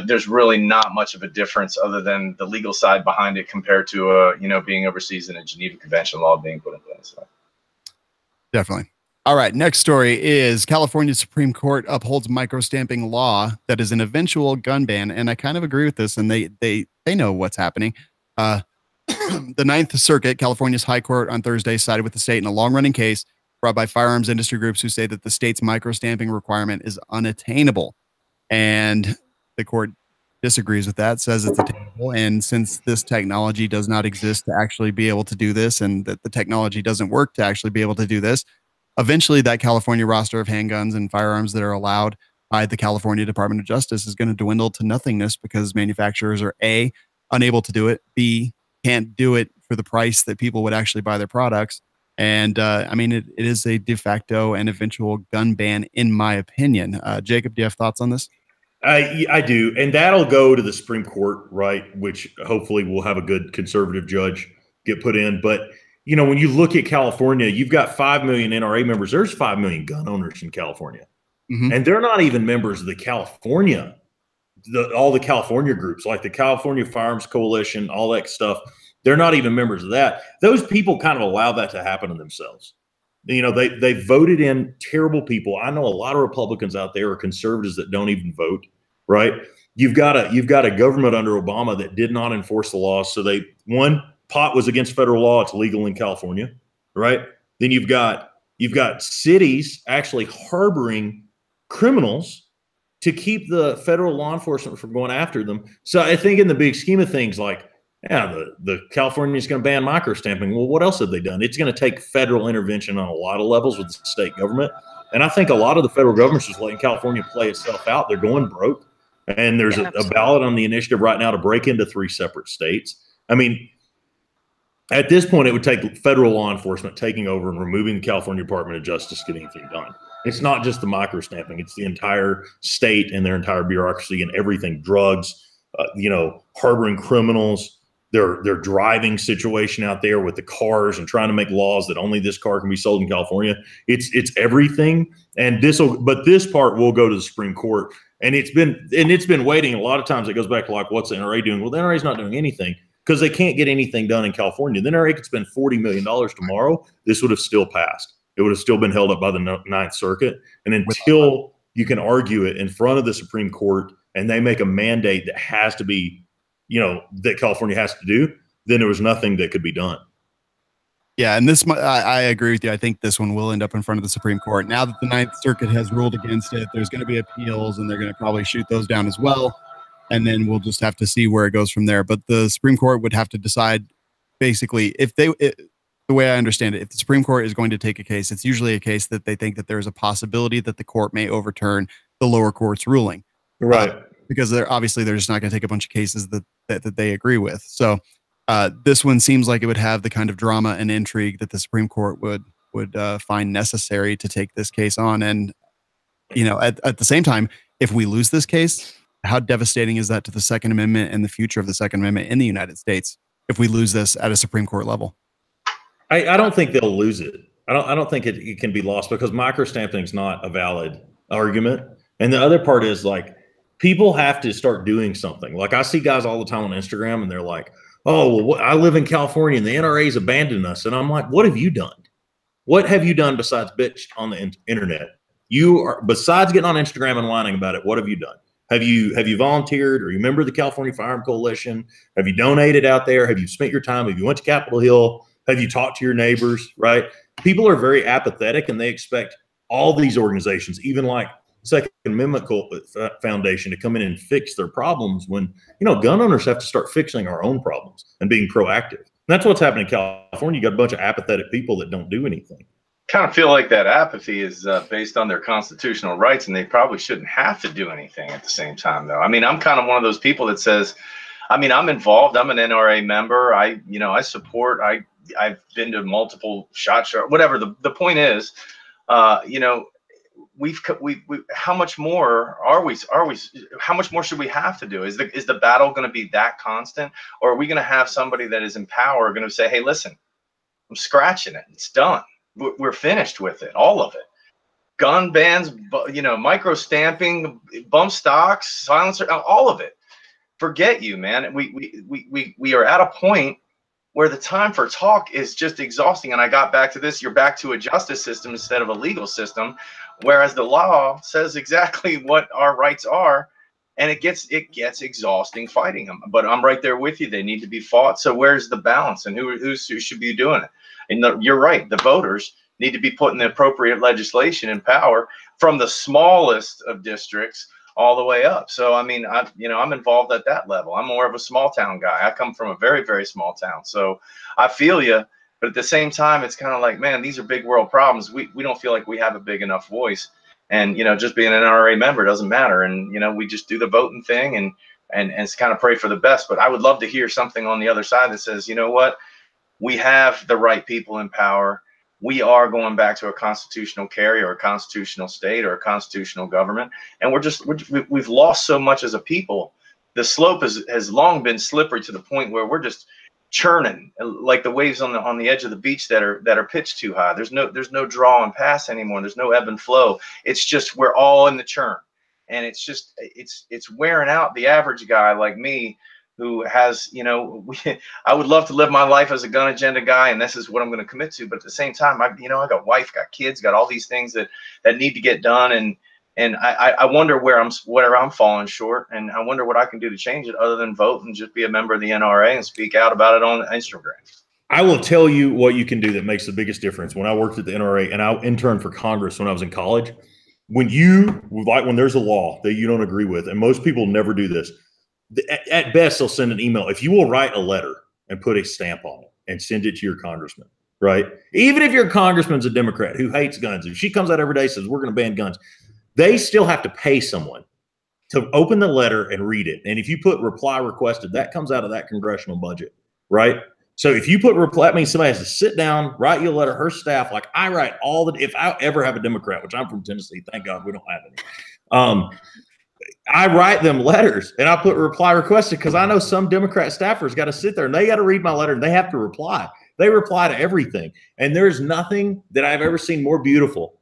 [SPEAKER 2] there's really not much of a difference other than the legal side behind it compared to being overseas in a Geneva Convention law being put in place. So.
[SPEAKER 1] Definitely. All right. Next story is California Supreme Court upholds microstamping law that is an eventual gun ban. And I kind of agree with this, and they know what's happening. The Ninth Circuit, California's High Court, on Thursday sided with the state in a long-running case brought by firearms industry groups who say that the state's microstamping requirement is unattainable. And the court disagrees with that, says it's attainable. And since this technology does not exist to actually be able to do this, and that the technology doesn't work to actually be able to do this, eventually that California roster of handguns and firearms that are allowed by the California Department of Justice is going to dwindle to nothingness because manufacturers are A, unable to do it, B, can't do it for the price that people would actually buy their products. And I mean, it is a de facto and eventual gun ban, in my opinion. Jacob, do you have thoughts on this?
[SPEAKER 6] I do. And that'll go to the Supreme Court, right? Which hopefully will have a good conservative judge get put in. But, when you look at California, you've got 5 million NRA members. There's 5 million gun owners in California. Mm-hmm. And they're not even members of the California, all the California groups, like the California Firearms Coalition, all that stuff. They're not even members of that. Those people kind of allow that to happen to themselves. They voted in terrible people. I know a lot of Republicans out there or conservatives that don't even vote, right? You've got a government under Obama that did not enforce the law. So pot was against federal law. It's legal in California, right? Then you've got cities actually harboring criminals to keep the federal law enforcement from going after them. So I think in the big scheme of things, like, the California is going to ban microstamping. Well, what else have they done? It's going to take federal intervention on a lot of levels with the state government. And I think a lot of the federal government's just letting California play itself out. They're going broke. And there's a ballot on the initiative right now to break into 3 separate states. I mean, at this point, it would take federal law enforcement taking over and removing the California Department of Justice to get anything done. It's not just the microstamping. It's the entire state and their entire bureaucracy and everything, drugs, harboring criminals, their driving situation out there with the cars and trying to make laws that only this car can be sold in California. It's everything. And this part will go to the Supreme Court. And it's been waiting. A lot of times it goes back to, like, what's the NRA doing? Well, the NRA is not doing anything because they can't get anything done in California. The NRA could spend $40 million tomorrow. This would have still passed. It would have still been held up by the Ninth Circuit. And until you can argue it in front of the Supreme Court and they make a mandate that has to be, that California has to do, then there was nothing that could be done.
[SPEAKER 1] Yeah, and I agree with you. I think this one will end up in front of the Supreme Court. Now that the Ninth Circuit has ruled against it, there's going to be appeals, and they're going to probably shoot those down as well. And then we'll just have to see where it goes from there. But the Supreme Court would have to decide, basically, the way I understand it, if the Supreme Court is going to take a case, it's usually a case that they think that there's a possibility that the court may overturn the lower court's ruling.
[SPEAKER 6] Right.
[SPEAKER 1] Because they're just not going to take a bunch of cases that they agree with. So this one seems like it would have the kind of drama and intrigue that the Supreme Court would find necessary to take this case on. And, at the same time, if we lose this case, how devastating is that to the Second Amendment and the future of the Second Amendment in the United States if we lose this at a Supreme Court level?
[SPEAKER 6] I don't think they'll lose it. I don't think it can be lost because microstamping is not a valid argument. And the other part is, like, people have to start doing something. Like, I see guys all the time on Instagram and they're like, oh, well, I live in California and the NRA's abandoned us. And I'm like, what have you done? What have you done besides bitch on the internet? Besides getting on Instagram and whining about it, what have you done? Have you volunteered? Are you a member of the California Firearms Coalition? Have you donated out there? Have you spent your time? Have you went to Capitol Hill? Have you talked to your neighbors? Right? People are very apathetic and they expect all these organizations, even like Second Amendment Foundation to come in and fix their problems when, gun owners have to start fixing our own problems and being proactive. And that's what's happening in California. You got a bunch of apathetic people that don't do anything.
[SPEAKER 2] Kind of feel like that apathy is based on their constitutional rights, and they probably shouldn't have to do anything at the same time, though. I mean, I'm kind of one of those people that says, I'm involved. I'm an NRA member. I support. I've been to multiple SHOT Show, whatever. The point is, we how much more how much more should we have to do? Is the battle going to be that constant, or are we going to have somebody that is in power going to say, hey, listen, I'm scratching it. It's done. We're finished with it. All of it. Gun bans, micro stamping, bump stocks, silencer, all of it. Forget you, man. We are at a point where the time for talk is just exhausting. And I got back to this. You're back to a justice system instead of a legal system, whereas the law says exactly what our rights are. And it gets exhausting fighting them. But I'm right there with you. They need to be fought. So where's the balance, and who should be doing it? And you're right. The voters need to be putting the appropriate legislation in power from the smallest of districts all the way up. So, I'm involved at that level. I'm more of a small town guy. I come from a very, very small town. So I feel you. But at the same time, it's kind of like, man, these are big world problems. We don't feel like we have a big enough voice. And, just being an NRA member doesn't matter. And, we just do the voting thing and it's kind of pray for the best. But I would love to hear something on the other side that says, you know what? We have the right people in power. We are going back to a constitutional carry or a constitutional state or a constitutional government. And we've lost so much as a people. The slope has long been slippery to the point where we're just churning like the waves on the edge of the beach that are pitched too high. There's no draw and pass anymore. There's no ebb and flow. It's just, we're all in the churn. And it's just, it's wearing out the average guy like me, who has, I would love to live my life as a gun agenda guy, and this is what I'm going to commit to. But at the same time, I got wife, got kids, got all these things that need to get done. And I wonder where I'm falling short, and I wonder what I can do to change it other than vote and just be a member of the NRA and speak out about it on Instagram.
[SPEAKER 6] I will tell you what you can do that makes the biggest difference. When I worked at the NRA and I interned for Congress when I was in college, when there's a law that you don't agree with, and most people never do this, at best, they'll send an email. If you will write a letter and put a stamp on it and send it to your congressman, right? Even if your congressman's a Democrat who hates guns, if she comes out every day and says, we're going to ban guns, they still have to pay someone to open the letter and read it. And if you put reply requested, that comes out of that congressional budget, right? So if you put reply, that means somebody has to sit down, write you a letter, her staff, like I write if I ever have a Democrat, which I'm from Tennessee, thank God we don't have any. I write them letters and I put reply requested because I know some Democrat staffers got to sit there and they got to read my letter and they have to reply. They reply to everything. And there's nothing that I've ever seen more beautiful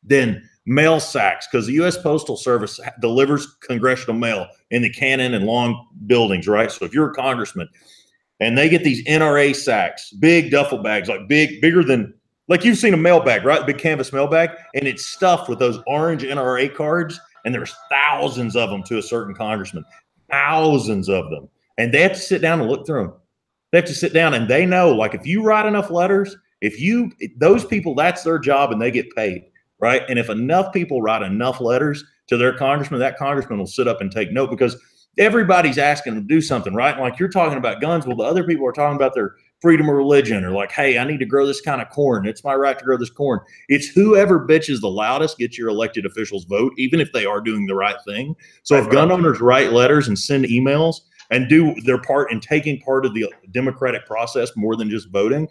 [SPEAKER 6] than mail sacks, because the U.S. Postal Service delivers congressional mail in the Cannon and Long buildings, right? So if you're a congressman and they get these NRA sacks, big duffel bags, like bigger than, like you've seen a mail bag, right? Big canvas mail bag, and it's stuffed with those orange NRA cards. And there's thousands of them to a certain congressman, thousands of them. And they have to sit down and look through them. They have to sit down and they know, like, if you write enough letters, those people, that's their job and they get paid, right? And if enough people write enough letters to their congressman, that congressman will sit up and take note because everybody's asking them to do something, right? Like you're talking about guns. Well, the other people are talking about their freedom of religion, or like, hey, I need to grow this kind of corn. It's my right to grow this corn. It's whoever bitches the loudest gets your elected officials vote, even if they are doing the right thing. So if gun owners write letters and send emails and do their part in taking part of the democratic process more than just voting,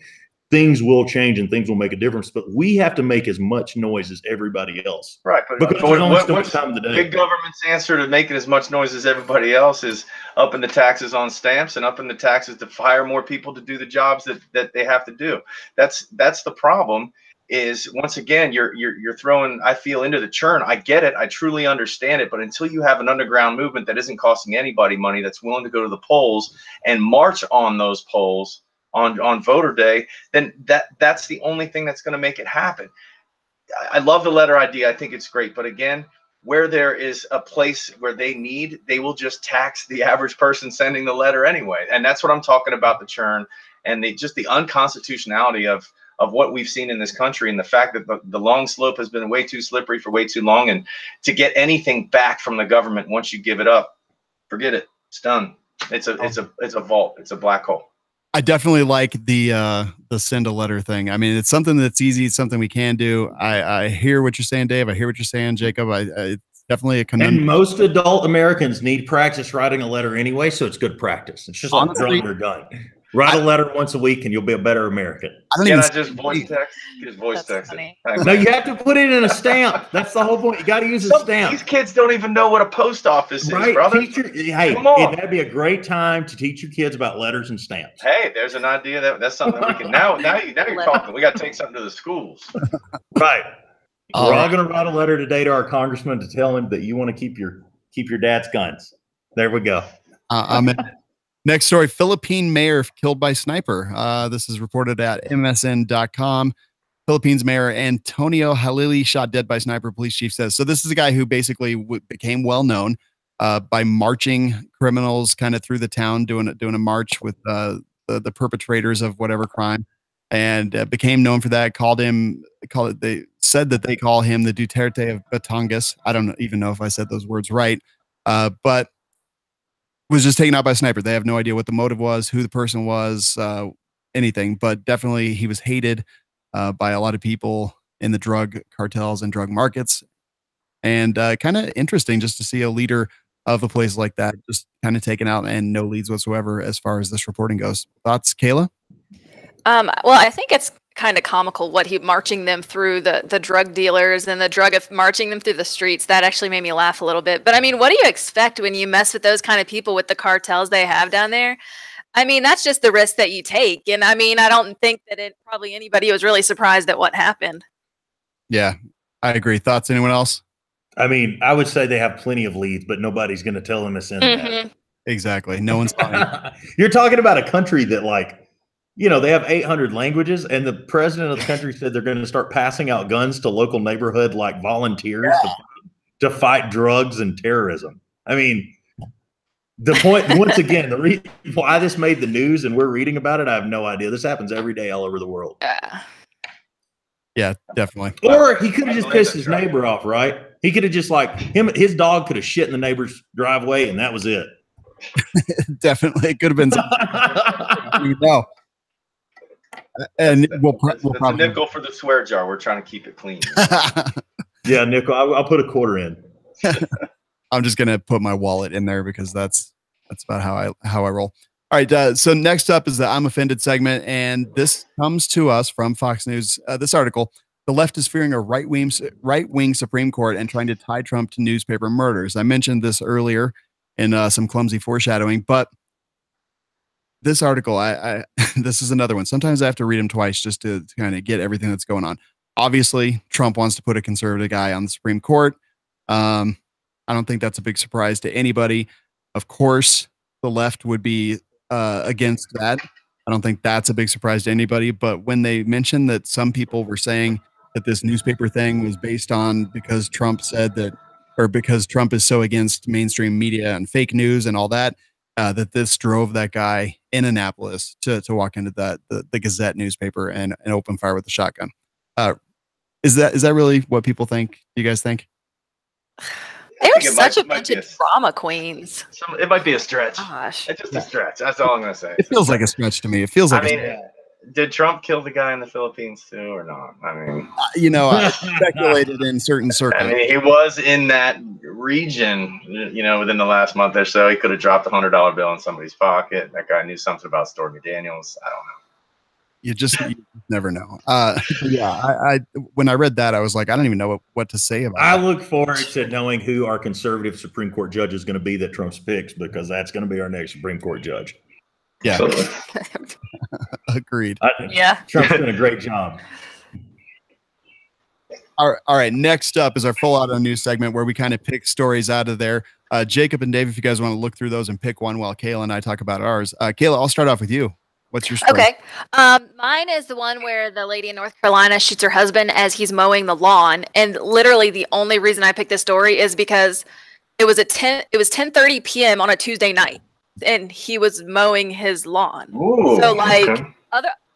[SPEAKER 6] things will change and things will make a difference. But we have to make as much noise as everybody else.
[SPEAKER 2] Right.
[SPEAKER 6] Because there's only so much time in the day.
[SPEAKER 2] Big government's answer to making as much noise as everybody else is upping the taxes on stamps and upping the taxes to hire more people to do the jobs that they have to do. That's the problem. Is once again, you're throwing, I feel, into the churn. I get it. I truly understand it. But until you have an underground movement that isn't costing anybody money, that's willing to go to the polls and march on those polls on voter day, then that's the only thing that's going to make it happen. I love the letter idea. I think it's great. But again, where there is a place where they will just tax the average person sending the letter anyway. And that's what I'm talking about, the churn and just the unconstitutionality of of what we've seen in this country, and the fact that the long slope has been way too slippery for way too long, and to get anything back from the government once you give it up, forget it. It's done. It's a vault. It's a black hole.
[SPEAKER 1] I definitely like the send a letter thing. I mean, it's something that's easy. It's something we can do. I hear what you're saying, Dave. I hear what you're saying, Jacob. It's definitely a conundrum.
[SPEAKER 6] And most adult Americans need practice writing a letter anyway, so it's good practice. It's just like drawing your gun. Write a letter once a week and you'll be a better American.
[SPEAKER 2] Just voice text? Just voice text it.
[SPEAKER 6] No, you have to put it in a stamp. That's the whole point. You got to use a stamp.
[SPEAKER 2] These kids don't even know what a post office is, brother.
[SPEAKER 6] Hey, that'd be a great time to teach your kids about letters and stamps.
[SPEAKER 2] Hey, there's an idea that's something that we can now you're talking. We got to take something to the schools.
[SPEAKER 6] Right. We're all going to write a letter today to our congressman to tell him that you want to keep your dad's guns. There we go.
[SPEAKER 1] Next story, Philippine mayor killed by sniper. This is reported at MSN.com. Philippines mayor Antonio Halili shot dead by sniper, police chief says. So this is a guy who basically became well known by marching criminals kind of through the town, doing a march with the perpetrators of whatever crime, and became known for that. They said that they call him the Duterte of Batangas. I don't even know if I said those words right, but was just taken out by a sniper. They have no idea what the motive was, who the person was, anything, but definitely he was hated by a lot of people in the drug cartels and drug markets. And kind of interesting just to see a leader of a place like that just kind of taken out and no leads whatsoever as far as this reporting goes. Thoughts, Kayla?
[SPEAKER 5] Well, I think it's kind of comical what he marching them through the drug dealers and marching them through the streets. That actually made me laugh a little bit. But I mean, what do you expect when you mess with those kind of people with the cartels they have down there? I mean, that's just the risk that you take. And I mean, I don't think that probably anybody was really surprised at what happened.
[SPEAKER 1] Yeah, I agree. Thoughts, anyone else?
[SPEAKER 6] I mean, I would say they have plenty of leads, but nobody's going to tell them to send that.
[SPEAKER 1] Exactly. No one's talking.
[SPEAKER 6] You're talking about a country that they have 800 languages, and the president of the country said they're going to start passing out guns to local neighborhood volunteers to fight drugs and terrorism. I mean, the point, once again, the reason why this made the news and we're reading about it, I have no idea. This happens every day all over the world.
[SPEAKER 1] Yeah, definitely.
[SPEAKER 6] Or he could have just pissed his neighbor off, right? He could have just his dog could have shit in the neighbor's driveway, and that was it.
[SPEAKER 1] Definitely. It could have been something. No. And we'll probably
[SPEAKER 2] a nickel for the swear jar. We're trying to keep it clean.
[SPEAKER 6] Yeah, nickel. I'll put a quarter in.
[SPEAKER 1] I'm just gonna put my wallet in there because that's about how I roll. All right. So next up is the I'm Offended segment, and this comes to us from Fox News. This article: the left is fearing a right-wing Supreme Court and trying to tie Trump to newspaper murders. I mentioned this earlier in some clumsy foreshadowing, but this article, this is another one. Sometimes I have to read them twice just to kind of get everything that's going on. Obviously, Trump wants to put a conservative guy on the Supreme Court. I don't think that's a big surprise to anybody. Of course, the left would be against that. I don't think that's a big surprise to anybody. But when they mentioned that some people were saying that this newspaper thing was based on because Trump said that, or because Trump is so against mainstream media and fake news and all that, that this drove that guy in Annapolis to walk into the Gazette newspaper and open fire with a shotgun. Is that really what people think? Do you guys think?
[SPEAKER 5] They were such a bunch of drama queens.
[SPEAKER 2] It might be a stretch.
[SPEAKER 5] Gosh.
[SPEAKER 2] It's just a stretch. That's all I'm going to say.
[SPEAKER 1] It feels like a stretch to me. It feels like
[SPEAKER 2] did Trump kill the guy in the Philippines too or not? I mean,
[SPEAKER 1] I speculated in certain circles.
[SPEAKER 2] I mean, he was in that region, within the last month or so. He could have dropped $100 bill in somebody's pocket. That guy knew something about Stormy Daniels. I don't know.
[SPEAKER 1] You never know. I when I read that, I was like, I don't even know what to say about it.
[SPEAKER 6] I look forward to knowing who our conservative Supreme Court judge is going to be that Trump's picks, because that's going to be our next Supreme Court judge.
[SPEAKER 1] Yeah. Agreed.
[SPEAKER 6] Trump's doing a great job.
[SPEAKER 1] All right. Next up is our full auto news segment where we kind of pick stories out of there. Jacob and Dave, if you guys want to look through those and pick one while Kayla and I talk about ours. Kayla, I'll start off with you. What's your story?
[SPEAKER 5] Okay. Mine is the one where the lady in North Carolina shoots her husband as he's mowing the lawn. And literally the only reason I picked this story is because it was 10:30 p.m. on a Tuesday night and he was mowing his lawn.
[SPEAKER 2] Ooh,
[SPEAKER 5] so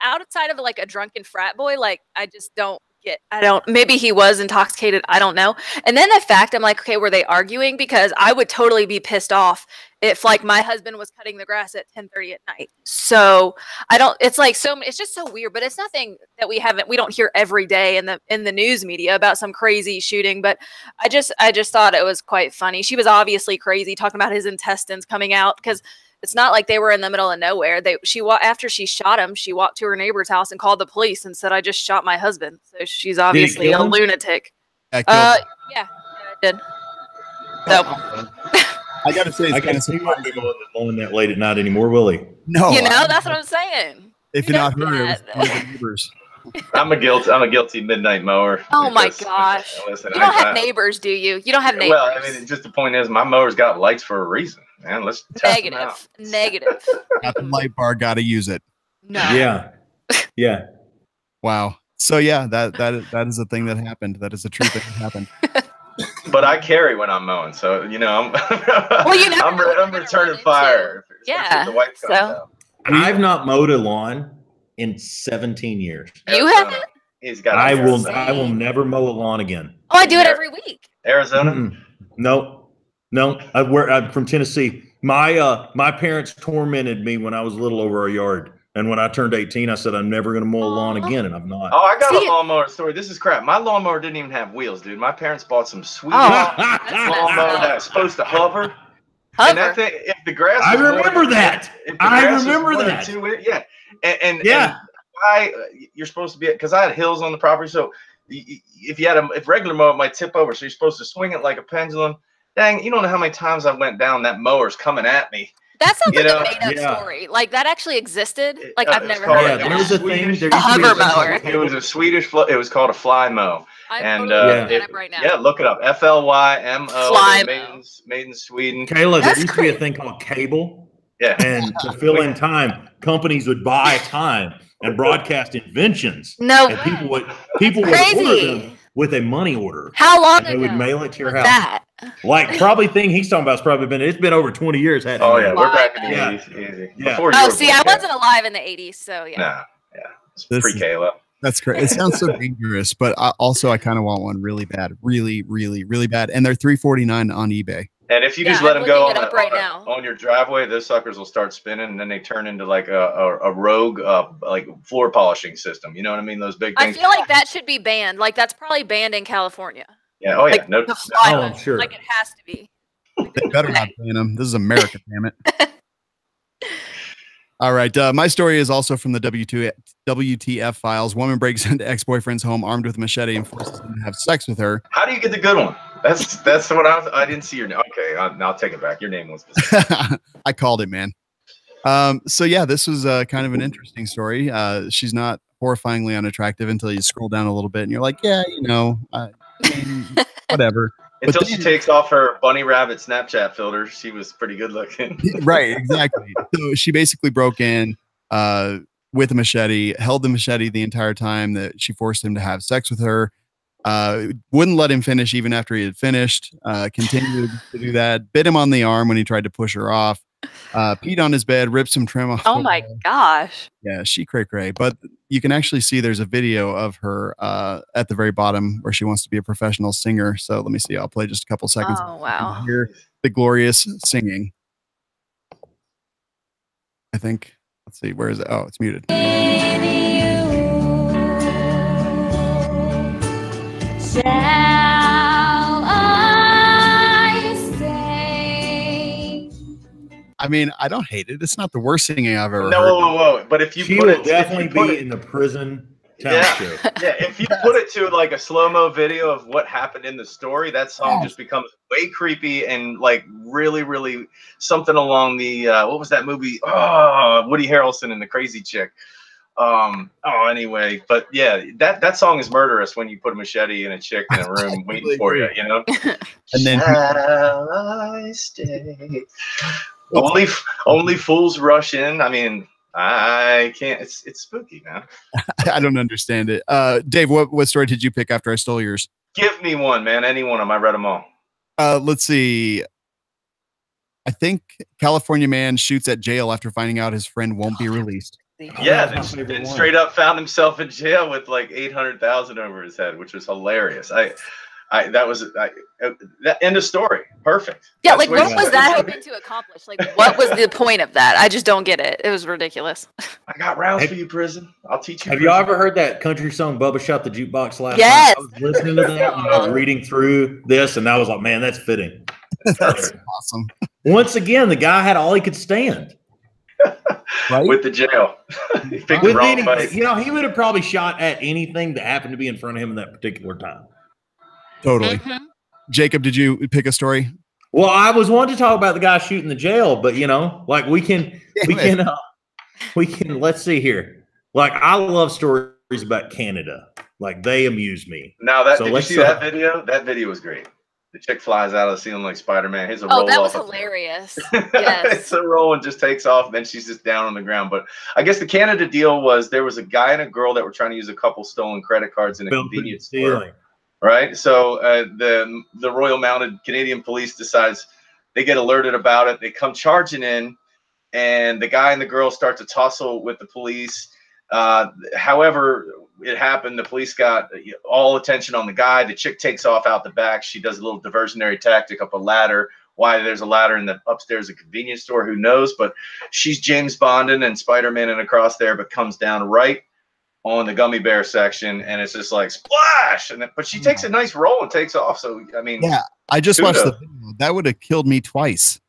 [SPEAKER 5] outside of like a drunken frat boy, like I just don't get. I don't. Maybe he was intoxicated. I don't know. And then the fact, I'm like, okay, were they arguing? Because I would totally be pissed off if like my husband was cutting the grass at 10:30 at night. So I don't. It's like so. It's just so weird. But it's nothing that we don't hear every day in the news media about some crazy shooting. But I just thought it was quite funny. She was obviously crazy talking about his intestines coming out because. It's not like they were in the middle of nowhere. After she shot him, she walked to her neighbor's house and called the police and said, "I just shot my husband." So she's obviously a lunatic. Yeah, I did. So
[SPEAKER 1] I gotta say,
[SPEAKER 6] I can't see why people mowing that late at night anymore, will he?
[SPEAKER 1] No,
[SPEAKER 5] that's what I'm saying.
[SPEAKER 1] If you're not her, it was one of the neighbors.
[SPEAKER 2] I'm a guilty midnight mower.
[SPEAKER 5] Oh my gosh! Listen, you don't have neighbors, do you? You don't have neighbors.
[SPEAKER 2] Well, I mean, just the point is, my mower's got lights for a reason, man. Let's test them out.
[SPEAKER 5] Negative.
[SPEAKER 1] Got the light bar, gotta use it.
[SPEAKER 5] No.
[SPEAKER 6] Yeah.
[SPEAKER 1] Wow. So yeah, that is a thing that happened. That is a true thing that happened.
[SPEAKER 2] But I carry when I'm mowing, so I'm
[SPEAKER 5] well,
[SPEAKER 2] I'm returning fire.
[SPEAKER 5] Yeah.
[SPEAKER 2] The white comes out.
[SPEAKER 6] I've not mowed a lawn in 17 years.
[SPEAKER 5] You haven't?
[SPEAKER 2] He's got.
[SPEAKER 6] I will never mow a lawn again.
[SPEAKER 5] Oh, I do it every week.
[SPEAKER 2] Arizona?
[SPEAKER 6] No. I'm from Tennessee. My parents tormented me when I was a little over a yard. And when I turned 18, I said, I'm never going to mow a lawn again. And I'm not.
[SPEAKER 2] Oh, I got a lawnmower story. This is crap. My lawnmower didn't even have wheels, dude. My parents bought some sweet lawnmower that's supposed to hover. And that thing, if the grass
[SPEAKER 6] I remember that.
[SPEAKER 2] Yeah. And why you're supposed to be, because I had hills on the property. So if regular mower, it might tip over. So you're supposed to swing it like a pendulum. Dang, you don't know how many times I went down, that mower's coming at me.
[SPEAKER 5] That sounds like a made-up story. Like that actually existed. Like I've never heard of that.
[SPEAKER 6] There was a thing.
[SPEAKER 5] A hover mower.
[SPEAKER 2] It was a Swedish. It was called a fly mow.
[SPEAKER 5] I'm looking it up right now.
[SPEAKER 2] Yeah, look it up. FLYMO.
[SPEAKER 5] Fly
[SPEAKER 2] made in Sweden.
[SPEAKER 6] Kayla, there used to be a thing called cable.
[SPEAKER 2] Yeah.
[SPEAKER 6] And to fill in time, companies would buy time and broadcast inventions.
[SPEAKER 5] No,
[SPEAKER 6] and people would order them with a money order.
[SPEAKER 5] How long ago?
[SPEAKER 6] They would mail it to your house.
[SPEAKER 5] That?
[SPEAKER 6] Like probably thing he's talking about is it's been over 20 years.
[SPEAKER 2] Oh yeah, we're back in the 80s. Easy.
[SPEAKER 6] Yeah.
[SPEAKER 5] I wasn't alive in the 80s, so yeah.
[SPEAKER 2] Nah, yeah. It's pre-Kayla.
[SPEAKER 1] That's great. It sounds so dangerous, but I kind of want one really bad, really, really, really bad. And they're $349 on eBay.
[SPEAKER 2] And if you just let them go on your driveway, those suckers will start spinning, and then they turn into like a rogue like floor polishing system. You know what I mean? Those big things.
[SPEAKER 5] I feel like that should be banned. Like that's probably banned in California.
[SPEAKER 2] Yeah. Oh yeah.
[SPEAKER 5] Like,
[SPEAKER 2] no.
[SPEAKER 6] I'm sure.
[SPEAKER 5] Like it has to be.
[SPEAKER 1] They better not ban them. This is America, damn it. All right. My story is also from the WTF files. Woman breaks into ex-boyfriend's home armed with a machete and forces him to have sex with her.
[SPEAKER 2] How do you get the good one? That's what I didn't see your name. Okay, I'll take it back. Your name was specific.
[SPEAKER 1] I called it, man. So yeah, this was kind of an interesting story. She's not horrifyingly unattractive until you scroll down a little bit and you're like, yeah, whatever.
[SPEAKER 2] Until she takes off her bunny rabbit Snapchat filter, she was pretty good looking.
[SPEAKER 1] Right, exactly. So she basically broke in with a machete, held the machete the entire time that she forced him to have sex with her. Wouldn't let him finish even after he had finished. Continued to do that. Bit him on the arm when he tried to push her off. Peed on his bed, ripped some trim off.
[SPEAKER 5] Oh my gosh.
[SPEAKER 1] Yeah, she cray. But you can actually see there's a video of her at the very bottom where she wants to be a professional singer. So let me see. I'll play just a couple seconds.
[SPEAKER 5] Oh wow.
[SPEAKER 1] Hear the glorious singing. I think. Let's see. Where is it? Oh, it's muted. I mean, I don't hate it. It's not the worst singing I've ever heard.
[SPEAKER 2] Whoa. But if you
[SPEAKER 6] she
[SPEAKER 2] put
[SPEAKER 6] will
[SPEAKER 2] it,
[SPEAKER 6] definitely be in the prison talent show.
[SPEAKER 2] Yeah, if you put it to like a slow-mo video of what happened in the story, that song just becomes way creepy and like really, really something along the what was that movie? Oh, Woody Harrelson and the Crazy Chick. Anyway, but yeah, that song is murderous when you put a machete in a chick in a room waiting for you,
[SPEAKER 1] And then
[SPEAKER 2] shall I stay? Only fools rush in. I mean, I can't. It's spooky, man.
[SPEAKER 1] I don't understand it. Dave, what story did you pick after I stole yours?
[SPEAKER 2] Give me one, man. Any one of them. I read them all.
[SPEAKER 1] Let's see. I think California man shoots at jail after finding out his friend won't be released.
[SPEAKER 2] Yeah, and straight up found himself in jail with like 800,000 over his head, which was hilarious. That end of story. Perfect.
[SPEAKER 5] Yeah, like what was that hoping to accomplish? Like, what was the point of that? I just don't get it. It was ridiculous.
[SPEAKER 2] I got rounds for you, prison. I'll teach you.
[SPEAKER 6] Have y'all ever heard that country song "Bubba Shot the Jukebox" last
[SPEAKER 5] Yes.
[SPEAKER 6] night? I was listening to that and I was reading through this, and I was like, "Man, that's fitting."
[SPEAKER 1] That's awesome.
[SPEAKER 6] Once again, the guy had all he could stand.
[SPEAKER 2] Right? With the jail. He picked the wrong fight.
[SPEAKER 6] You know, he would have probably shot at anything that happened to be in front of him in that particular time.
[SPEAKER 1] Totally. Jacob, did you pick a story?
[SPEAKER 6] Well, I was wanting to talk about the guy shooting the jail, but you know, like we can, let's see here. Like, I love stories about Canada. Like, they amuse me.
[SPEAKER 2] Now did you see that video? That video was great. The chick flies out of the ceiling like Spider-Man. Here's a roll.
[SPEAKER 5] Oh, that was hilarious. Yes.
[SPEAKER 2] It's a roll and just takes off. Then she's just down on the ground. But I guess the Canada deal was there was a guy and a girl that were trying to use a couple stolen credit cards in a convenience store. Right. So the Royal Mounted Canadian Police decides, they get alerted about it. They come charging in, and the guy and the girl start to tussle with the police. However, it happened. The police got all attention on the guy. The chick takes off out the back. She does a little diversionary tactic up a ladder. Why there's a ladder in the upstairs of a convenience store, who knows? But she's James Bonding and Spider-Man across there, but comes down right on the gummy bear section, and it's just like splash. But she takes a nice roll and takes off. So I mean,
[SPEAKER 1] yeah, I just watched the video. That would have killed me twice.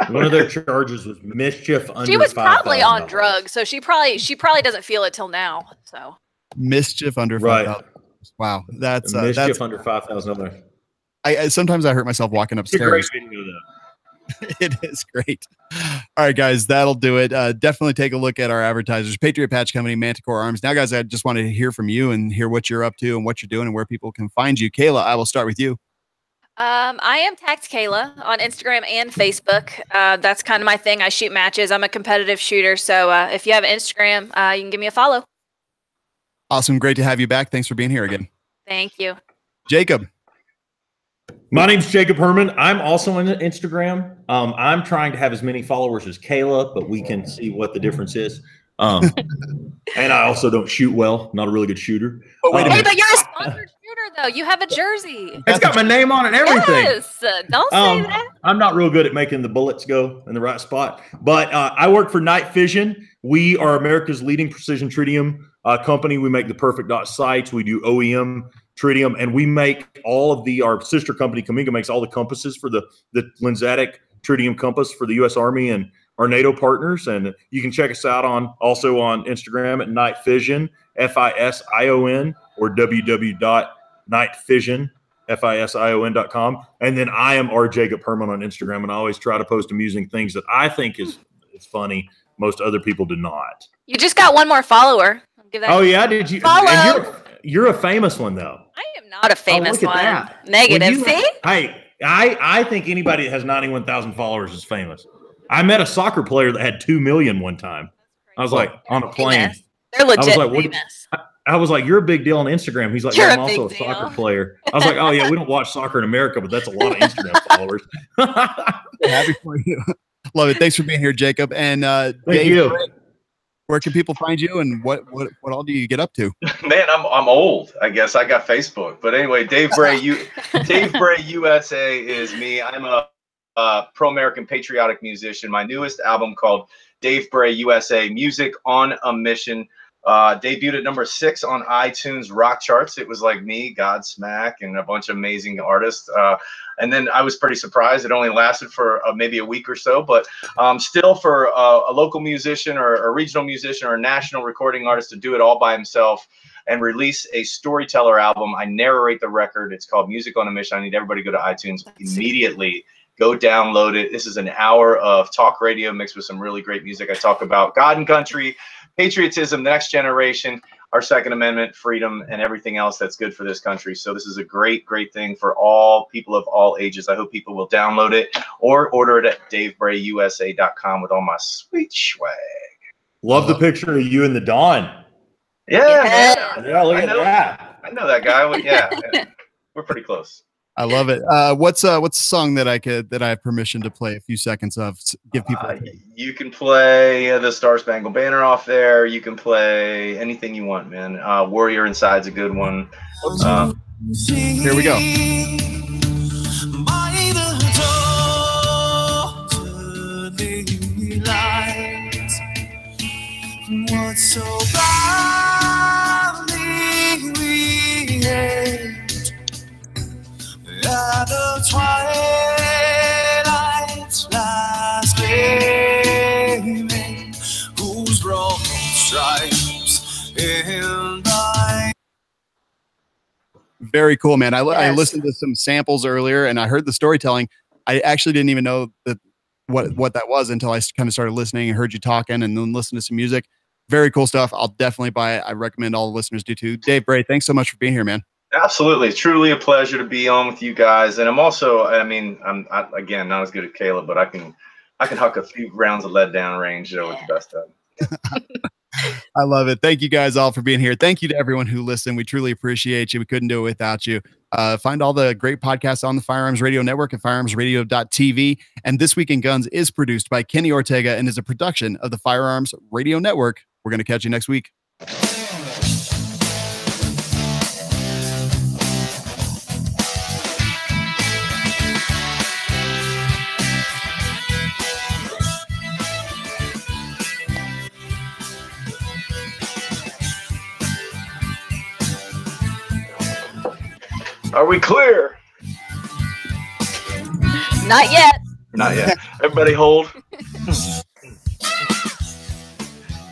[SPEAKER 6] One of their charges was mischief under.
[SPEAKER 5] She was probably on drugs, so she probably doesn't feel it till now. So
[SPEAKER 1] mischief under $5,000. Wow, that's
[SPEAKER 6] mischief under $5,000.
[SPEAKER 1] I sometimes I hurt myself walking upstairs. It is great. All right, guys, that'll do it. Definitely take a look at our advertisers, Patriot Patch Company, Manticore Arms. Now, guys, I just wanted to hear from you and hear what you're up to and what you're doing and where people can find you. Kayla, I will start with you.
[SPEAKER 5] I am Tax Kayla on Instagram and Facebook. That's kind of my thing. I shoot matches. I'm a competitive shooter. So if you have Instagram, you can give me a follow.
[SPEAKER 1] Awesome. Great to have you back. Thanks for being here again.
[SPEAKER 5] Thank you.
[SPEAKER 1] Jacob.
[SPEAKER 6] My name's Jacob Herman. I'm also on Instagram. I'm trying to have as many followers as Kayla, but we can see what the difference is. And I also don't shoot well. Not a really good shooter.
[SPEAKER 5] But wait a minute. But you're a sponsored shooter, though. You have a jersey.
[SPEAKER 6] It's got my name on it and everything.
[SPEAKER 5] Yes. Don't say that.
[SPEAKER 6] I'm not real good at making the bullets go in the right spot. But I work for Night Vision. We are America's leading precision tritium company. We make the perfect dot sights. We do OEM tritium, and we make all of our sister company, Kaminga, makes all the compasses for the Lensatic tritium compass for the U.S. Army and our NATO partners. And you can check us out also on Instagram at Night Vision, FISION, or www.nightvision.com. And then I am R. Jacob Herman on Instagram, and I always try to post amusing things that I think is funny. Most other people do not.
[SPEAKER 5] You just got one more follower.
[SPEAKER 6] Oh, yeah? Did you?
[SPEAKER 5] Follow.
[SPEAKER 6] And you're a famous one, though.
[SPEAKER 5] I am not a famous one. That. Negative. See?
[SPEAKER 6] Hey, I think anybody that has 91,000 followers is famous. I met a soccer player that had 2 million one time. I was like, on a plane.
[SPEAKER 5] They're legit famous.
[SPEAKER 6] I was like, you're a big deal on Instagram. He's like, yeah, I'm also a soccer player. I was like, oh, yeah, we don't watch soccer in America, but that's a lot of Instagram followers.
[SPEAKER 1] Happy for you. Love it. Thanks for being here, Jacob. And
[SPEAKER 6] thank
[SPEAKER 1] Dave,
[SPEAKER 6] you.
[SPEAKER 1] Where can people find you, and what all do you get up to?
[SPEAKER 2] Man, I'm old. I guess I got Facebook, but anyway, Dave Bray USA is me. I'm a pro-American patriotic musician. My newest album called Dave Bray USA, Music on a Mission, debuted at number 6 on iTunes rock charts. It was like me, Godsmack, and a bunch of amazing artists. And then I was pretty surprised. It only lasted for maybe a week or so, but still for a local musician or a regional musician or a national recording artist to do it all by himself and release a storyteller album. I narrate the record. It's called Music on a Mission. I need everybody to go to iTunes immediately. Go download it. This is an hour of talk radio mixed with some really great music. I talk about God and country, patriotism, the next generation, our Second Amendment, freedom, and everything else that's good for this country. So this is a great, great thing for all people of all ages. I hope people will download it or order it at davebrayusa.com with all my sweet swag.
[SPEAKER 6] Love the picture of you in the dawn.
[SPEAKER 2] Yeah, man.
[SPEAKER 6] Yeah, look at that.
[SPEAKER 2] I know that guy. Yeah, we're pretty close.
[SPEAKER 1] I love it. What's a song that I have permission to play a few seconds of? Give people.
[SPEAKER 2] You can play the Star Spangled Banner off there. You can play anything you want, man. Warrior Inside's a good one.
[SPEAKER 1] Here we go.
[SPEAKER 7] What's so badly we hate at the twilight's last gleaming, whose broken stripes in thy.
[SPEAKER 1] Very cool, man. I listened to some samples earlier, and I heard the storytelling. I actually didn't even know that what that was until I kind of started listening and heard you talking, and then listened to some music. Very cool stuff. I'll definitely buy it. I recommend all the listeners do too. Dave Bray, thanks so much for being here, man.
[SPEAKER 2] Absolutely. It's truly a pleasure to be on with you guys. And I'm also, I'm again, not as good as Caleb, but I can huck a few rounds of lead down range with the best of them.
[SPEAKER 1] I love it. Thank you guys all for being here. Thank you to everyone who listened. We truly appreciate you. We couldn't do it without you. Find all the great podcasts on the Firearms Radio Network at firearmsradio.tv. And This Week in Guns is produced by Kenny Ortega and is a production of the Firearms Radio Network. We're going to catch you next week.
[SPEAKER 2] Are we clear?
[SPEAKER 5] Not yet.
[SPEAKER 2] Not yet. Everybody hold.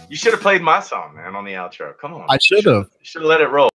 [SPEAKER 2] You should have played my song, man, on the outro. Come on.
[SPEAKER 1] I should have.
[SPEAKER 2] You should have let it roll.